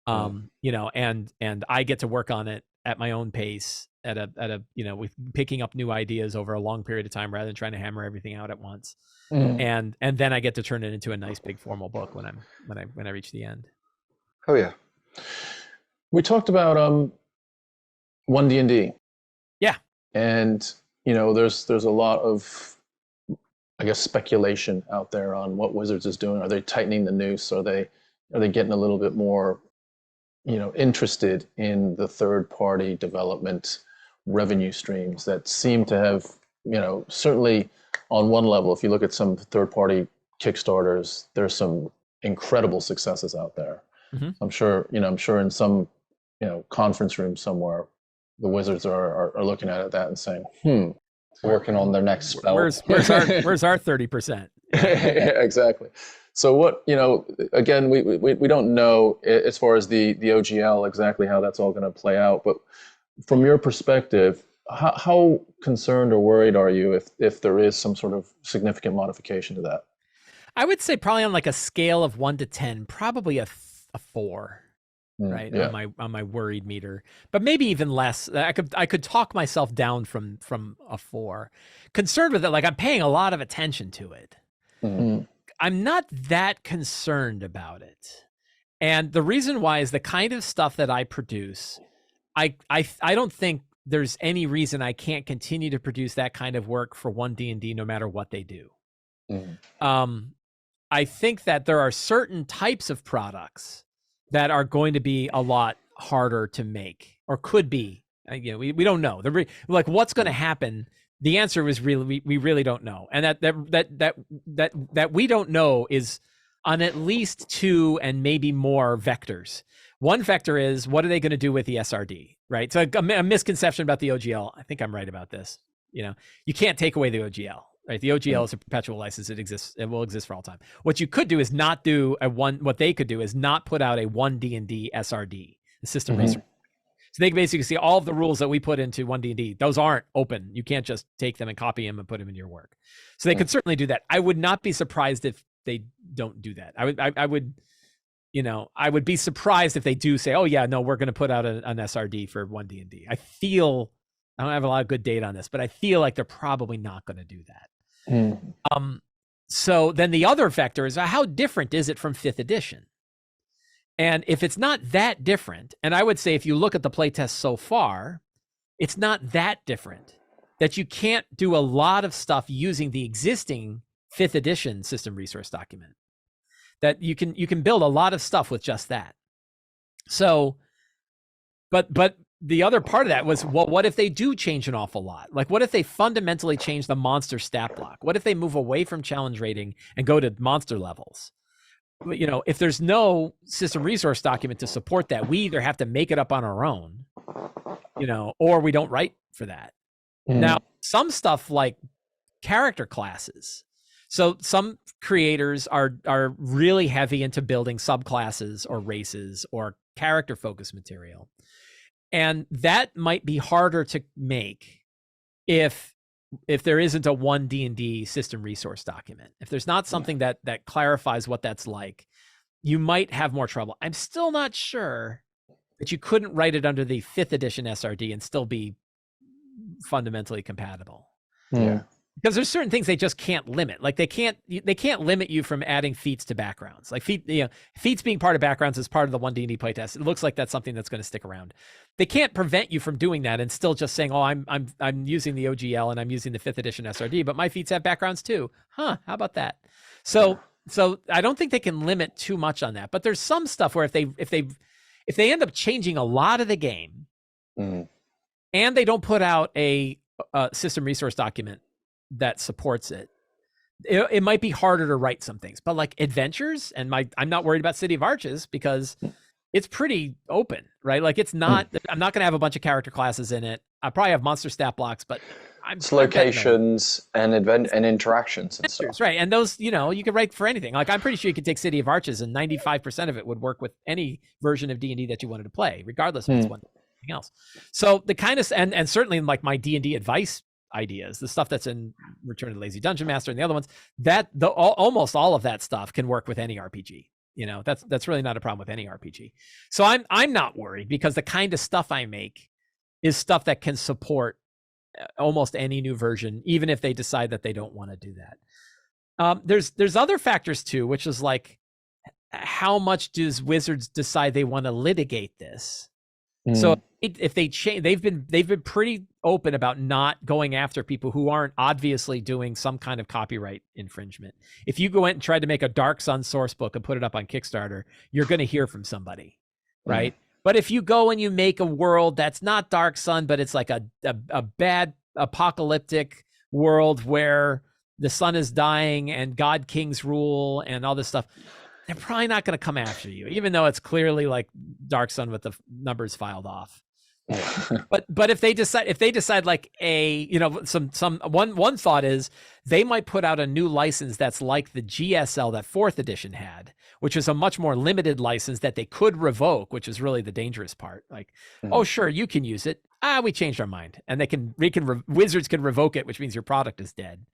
You know, and I get to work on it at my own pace at a you know, with picking up new ideas over a long period of time rather than trying to hammer everything out at once. And then I get to turn it into a nice big formal book when I reach the end. Oh yeah. We talked about 1D&D. Yeah. And you know, there's a lot of, I guess, speculation out there on what Wizards is doing. Are they tightening the noose? Are they getting a little bit more, you know, interested in the third party development revenue streams that seem to have, you know, certainly on one level, if you look at some third party Kickstarters, there's some incredible successes out there. Mhm. I'm sure in some, you know, conference room somewhere, the Wizards are looking at that and saying, Working on their next spell. Where's our 30%? exactly. So what, you know, again, we don't know as far as the OGL exactly how that's all going to play out, but from your perspective, how concerned or worried are you if there is some sort of significant modification to that? I would say probably on like a scale of 1 to 10, probably a 4. Right. Yeah. On my worried meter, but maybe even less. I could talk myself down from a 4. Concerned with it, like I'm paying a lot of attention to it. I'm not that concerned about it, and the reason why is the kind of stuff that I produce. I don't think there's any reason I can't continue to produce that kind of work for 1D&D no matter what they do. I think that there are certain types of products that are going to be a lot harder to make, or could be. You know, we don't know. Like what's going to happen. The answer was really we really don't know, and that we don't know is on at least 2 and maybe more vectors. One vector is what are they going to do with the SRD, right? So a misconception about the OGL. I think I'm right about this. You know, you can't take away the OGL. Right, the OGL is a perpetual license. It exists. It will exist for all time. What you could do is not do what they could do is not put out a 1D&D SRD, the system research. So they can basically see all of the rules that we put into 1D&D. Those aren't open. You can't just take them and copy them and put them in your work. So they could certainly do that. I would not be surprised if they don't do that. I would be surprised if they do say, oh yeah, no, we're going to put out an SRD for 1D&D. I don't have a lot of good data on this, but I feel like they're probably not going to do that. So then the other vector is how different is it from 5th edition? And if it's not that different, and I would say if you look at the playtest so far, it's not that different, that you can't do a lot of stuff using the existing 5th edition system resource document, that you can build a lot of stuff with just that. So, but the other part of that was, well, what if they do change an awful lot? Like, what if they fundamentally change the monster stat block? What if they move away from challenge rating and go to monster levels? You know, if there's no system resource document to support that, we either have to make it up on our own, you know, or we don't write for that. Now, some stuff like character classes. So some creators are really heavy into building subclasses or races or character focused material. And that might be harder to make if there isn't a one D&D system resource document. If there's not something that clarifies what that's like, you might have more trouble. I'm still not sure that you couldn't write it under the 5th edition SRD and still be fundamentally compatible. Yeah. Because there's certain things they just can't limit. Like they can't limit you from adding feats to backgrounds. Like feats being part of backgrounds is part of the 1D&D playtest. It looks like that's something that's going to stick around. They can't prevent you from doing that and still just saying, "Oh, I'm using the OGL and I'm using the 5th edition SRD, but my feats have backgrounds too." Huh? How about that? So I don't think they can limit too much on that. But there's some stuff where if they end up changing a lot of the game, and they don't put out a system resource document that supports it might be harder to write some things. But like adventures, and I'm not worried about City of Arches because it's pretty open, right? Like it's not, I'm not going to have a bunch of character classes in it. I probably have monster stat blocks, but it's locations and interactions and stuff. Right. And those, you could write for anything. Like I'm pretty sure you could take City of Arches and 95% of it would work with any version of D&D that you wanted to play, regardless if it's one or anything else. So the kind of, and certainly like my D&D advice ideas, the stuff that's in Return of the Lazy Dungeon Master and the other ones, almost all of that stuff can work with any RPG. That's really not a problem with any RPG. So I'm not worried because the kind of stuff I make is stuff that can support almost any new version, even if they decide that they don't want to do that. There's other factors too, which is like how much does Wizards decide they want to litigate this? So if they change, they've been pretty open about not going after people who aren't obviously doing some kind of copyright infringement. If you go in and try to make a Dark Sun source book and put it up on Kickstarter, you're going to hear from somebody, right? But if you go and you make a world that's not Dark Sun, but it's like a bad apocalyptic world where the sun is dying and God Kings rule and all this stuff, they're probably not going to come after you, even though it's clearly like Dark Sun with the numbers filed off. But if they decide like one thought is they might put out a new license that's like the GSL that 4th edition had, which is a much more limited license that they could revoke, which is really the dangerous part. Like, oh sure, you can use it. We changed our mind, and Wizards can revoke it, which means your product is dead.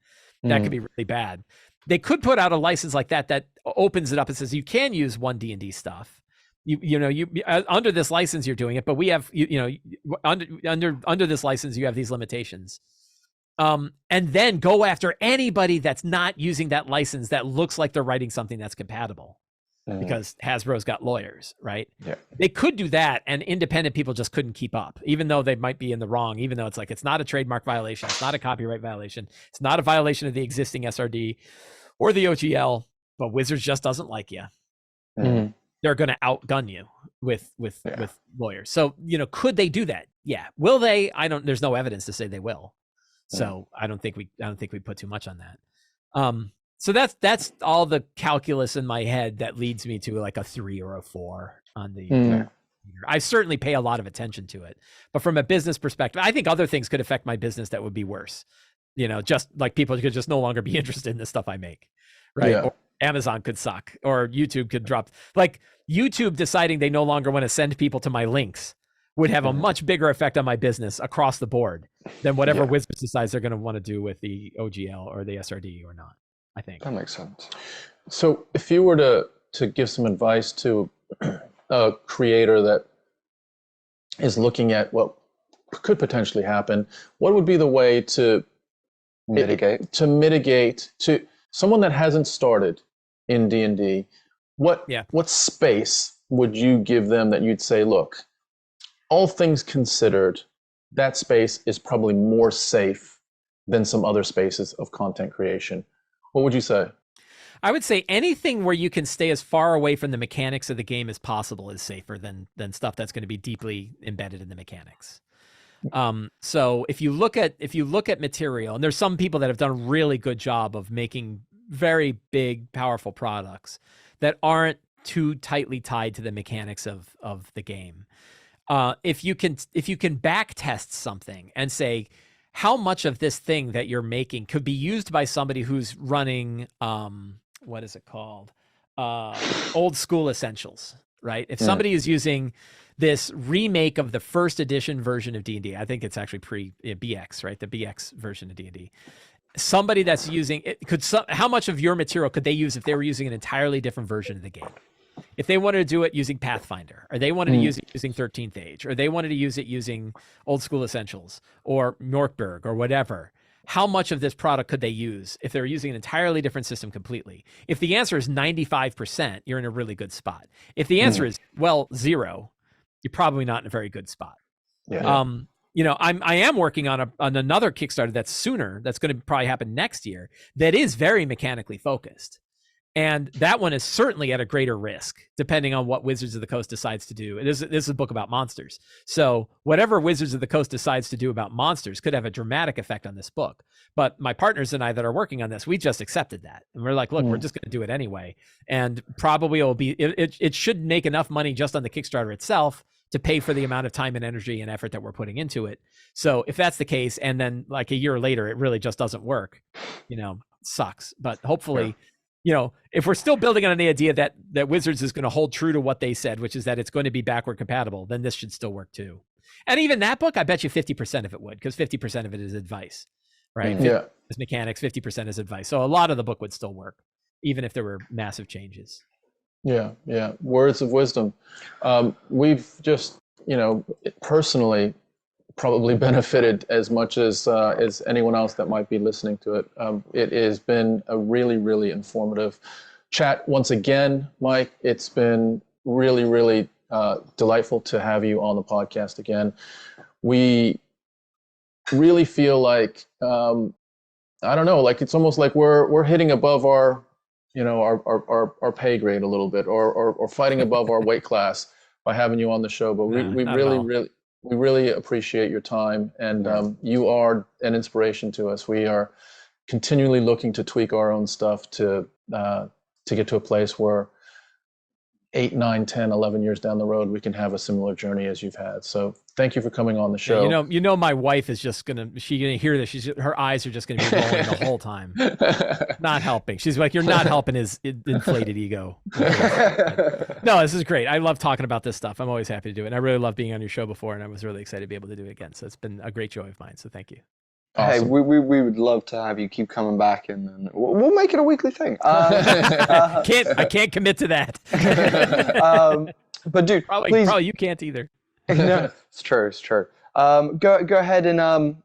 That could be really bad. They could put out a license like that opens it up and says you can use one D&D stuff. You under this license you're doing it, but we have under this license you have these limitations. And then go after anybody that's not using that license that looks like they're writing something that's compatible. Because Hasbro's got lawyers, right? Yeah. They could do that, and independent people just couldn't keep up, even though they might be in the wrong, even though it's like, it's not a trademark violation, it's not a copyright violation, it's not a violation of the existing SRD or the OGL, but Wizards just doesn't like you. They're going to outgun you with lawyers. So, could they do that? Yeah. Will they? There's no evidence to say they will. So I don't think we put too much on that. So that's all the calculus in my head that leads me to like a 3 or a 4 on the. I certainly pay a lot of attention to it, but from a business perspective, I think other things could affect my business that would be worse. Just like people could just no longer be interested in the stuff I make, right? Yeah. Or Amazon could suck, or YouTube could drop. Like YouTube deciding they no longer want to send people to my links would have a much bigger effect on my business across the board than whatever Wizards decides they're going to want to do with the OGL or the SRD or not. I think that makes sense. So if you were to give some advice to a creator that is looking at what could potentially happen, what would be the way to mitigate to someone that hasn't started in D&D? What space would you give them that you'd say, look, all things considered, that space is probably more safe than some other spaces of content creation? What would you say? I would say anything where you can stay as far away from the mechanics of the game as possible is safer than stuff that's going to be deeply embedded in the mechanics. So if you look at material, and there's some people that have done a really good job of making very big, powerful products that aren't too tightly tied to the mechanics of the game. If you can back test something and say, how much of this thing that you're making could be used by somebody who's running, what is it called? Old school essentials, right? If somebody is using this remake of the first edition version of D&D, I think it's actually BX, right? The BX version of D&D. Somebody that's using it how much of your material could they use if they were using an entirely different version of the game? If they wanted to do it using Pathfinder, or they wanted to use it using 13th Age, or they wanted to use it using Old School Essentials or Norkberg or whatever, how much of this product could they use if they're using an entirely different system completely? If the answer is 95%, you're in a really good spot. If the answer is, well, 0, you're probably not in a very good spot. Yeah. You know, I am working on another Kickstarter that's sooner, that's going to probably happen next year, that is very mechanically focused. And that one is certainly at a greater risk, depending on what Wizards of the Coast decides to do. This is a book about monsters. So whatever Wizards of the Coast decides to do about monsters could have a dramatic effect on this book. But my partners and I that are working on this, we just accepted that. And we're like, look, we're just going to do it anyway. And probably it should make enough money just on the Kickstarter itself to pay for the amount of time and energy and effort that we're putting into it. So if that's the case, and then like a year later, it really just doesn't work, you know, sucks. But hopefully, you know, if we're still building on the idea that Wizards is going to hold true to what they said, which is that it's going to be backward compatible, then this should still work too. And even that book, I bet you 50% of it would, because 50% of it is advice, right? Yeah. Is mechanics, 50% is advice. So a lot of the book would still work, even if there were massive changes. Yeah, yeah. Words of wisdom. We've just, you know, personally probably benefited as much as anyone else that might be listening to it. It has been a really, really informative chat once again, Mike. It's been really, really delightful to have you on the podcast again. We really feel like, I don't know, like it's almost like we're hitting above our, you know, our pay grade a little bit, or fighting above our weight class by having you on the show. But we really appreciate your time, and you are an inspiration to us. We are continually looking to tweak our own stuff to get to a place where 8, 9, 10, 11 years down the road, we can have a similar journey as you've had. So thank you for coming on the show. Yeah, you know, my wife is just gonna hear this. Her eyes are just gonna be rolling the whole time. Not helping. She's like, you're not helping his inflated ego. No, this is great. I love talking about this stuff. I'm always happy to do it. And I really love being on your show before, and I was really excited to be able to do it again. So it's been a great joy of mine. So thank you. Hey, Awesome. we would love to have you keep coming back, and then we'll make it a weekly thing. I can't commit to that. But dude, Probably you can't either. No, it's true. Go ahead and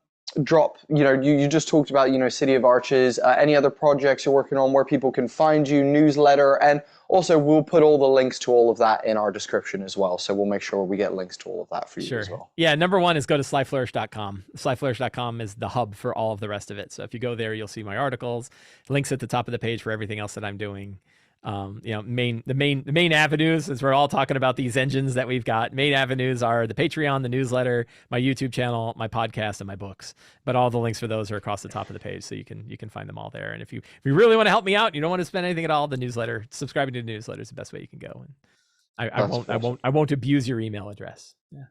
drop. You know, you just talked about, you know, City of Arches. Any other projects you're working on, where people can find you, newsletter, and also we'll put all the links to all of that in our description as well. So we'll make sure we get links to all of that for you as well. Yeah, number one is go to slyflourish.com. Slyflourish.com is the hub for all of the rest of it. So if you go there, you'll see my articles, links at the top of the page for everything else that I'm doing. You know, the main avenues, as we're all talking about these engines that we've got, main avenues are the Patreon, the newsletter, my YouTube channel, my podcast, and my books. But all the links for those are across the top of the page, so you can find them all there. And if you really want to help me out, you don't want to spend anything at all, the newsletter, subscribing to the newsletter is the best way you can go. And I won't abuse your email address. Yeah.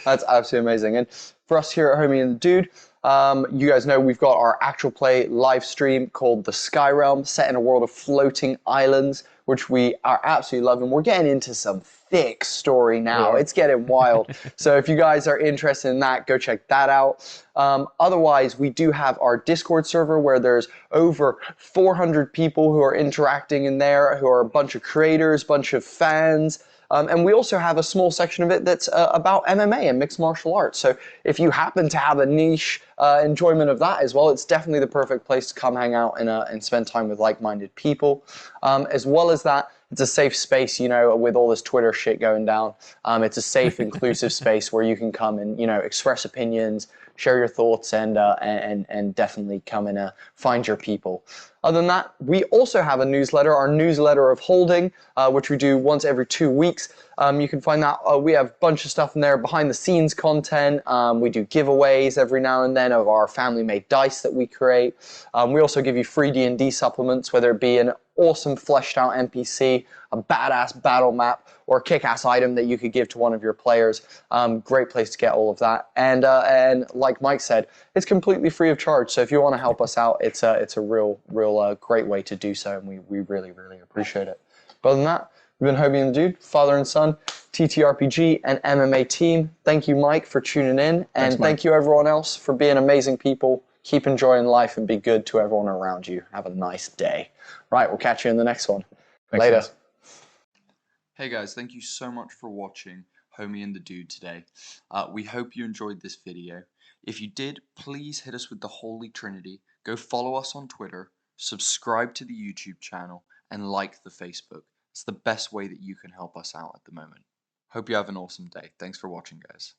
That's absolutely amazing. And for us here at Homie and the Dude, you guys know we've got our actual play live stream called The Sky Realm, set in a world of floating islands, which we are absolutely loving. We're getting into some thick story now. Yeah. It's getting wild. So if you guys are interested in that, go check that out. Otherwise, we do have our Discord server where there's over 400 people who are interacting in there, who are a bunch of creators, bunch of fans. And we also have a small section of it that's about MMA and mixed martial arts. So if you happen to have a niche enjoyment of that as well, it's definitely the perfect place to come hang out and spend time with like-minded people. As well as that, it's a safe space, you know, with all this Twitter shit going down. It's a safe, inclusive space where you can come and, you know, express opinions, share your thoughts, and definitely come and find your people. Other than that, we also have a newsletter, our newsletter of holding, which we do once every 2 weeks. You can find that. We have a bunch of stuff in there, behind the scenes content. We do giveaways every now and then of our family-made dice that we create. We also give you free D&D supplements, whether it be an awesome fleshed out NPC, a badass battle map, or a kick-ass item that you could give to one of your players. Great place to get all of that. And like Mike said, it's completely free of charge. So if you want to help us out, it's a real great way to do so, and we really appreciate it. But other than that, we've been Homie and the Dude, father and son, TTRPG and MMA team. Thank you, Mike, for tuning in, and thank you everyone else for being amazing people. Keep enjoying life and be good to everyone around you. Have a nice day. Right, we'll catch you in the next one. Thanks, Later. guys. Hey guys, thank you so much for watching Homie and the Dude today. We hope you enjoyed this video. If you did, please hit us with the Holy Trinity. Go follow us on Twitter, subscribe to the YouTube channel, and like the Facebook. It's the best way that you can help us out at the moment. Hope you have an awesome day. Thanks for watching, guys.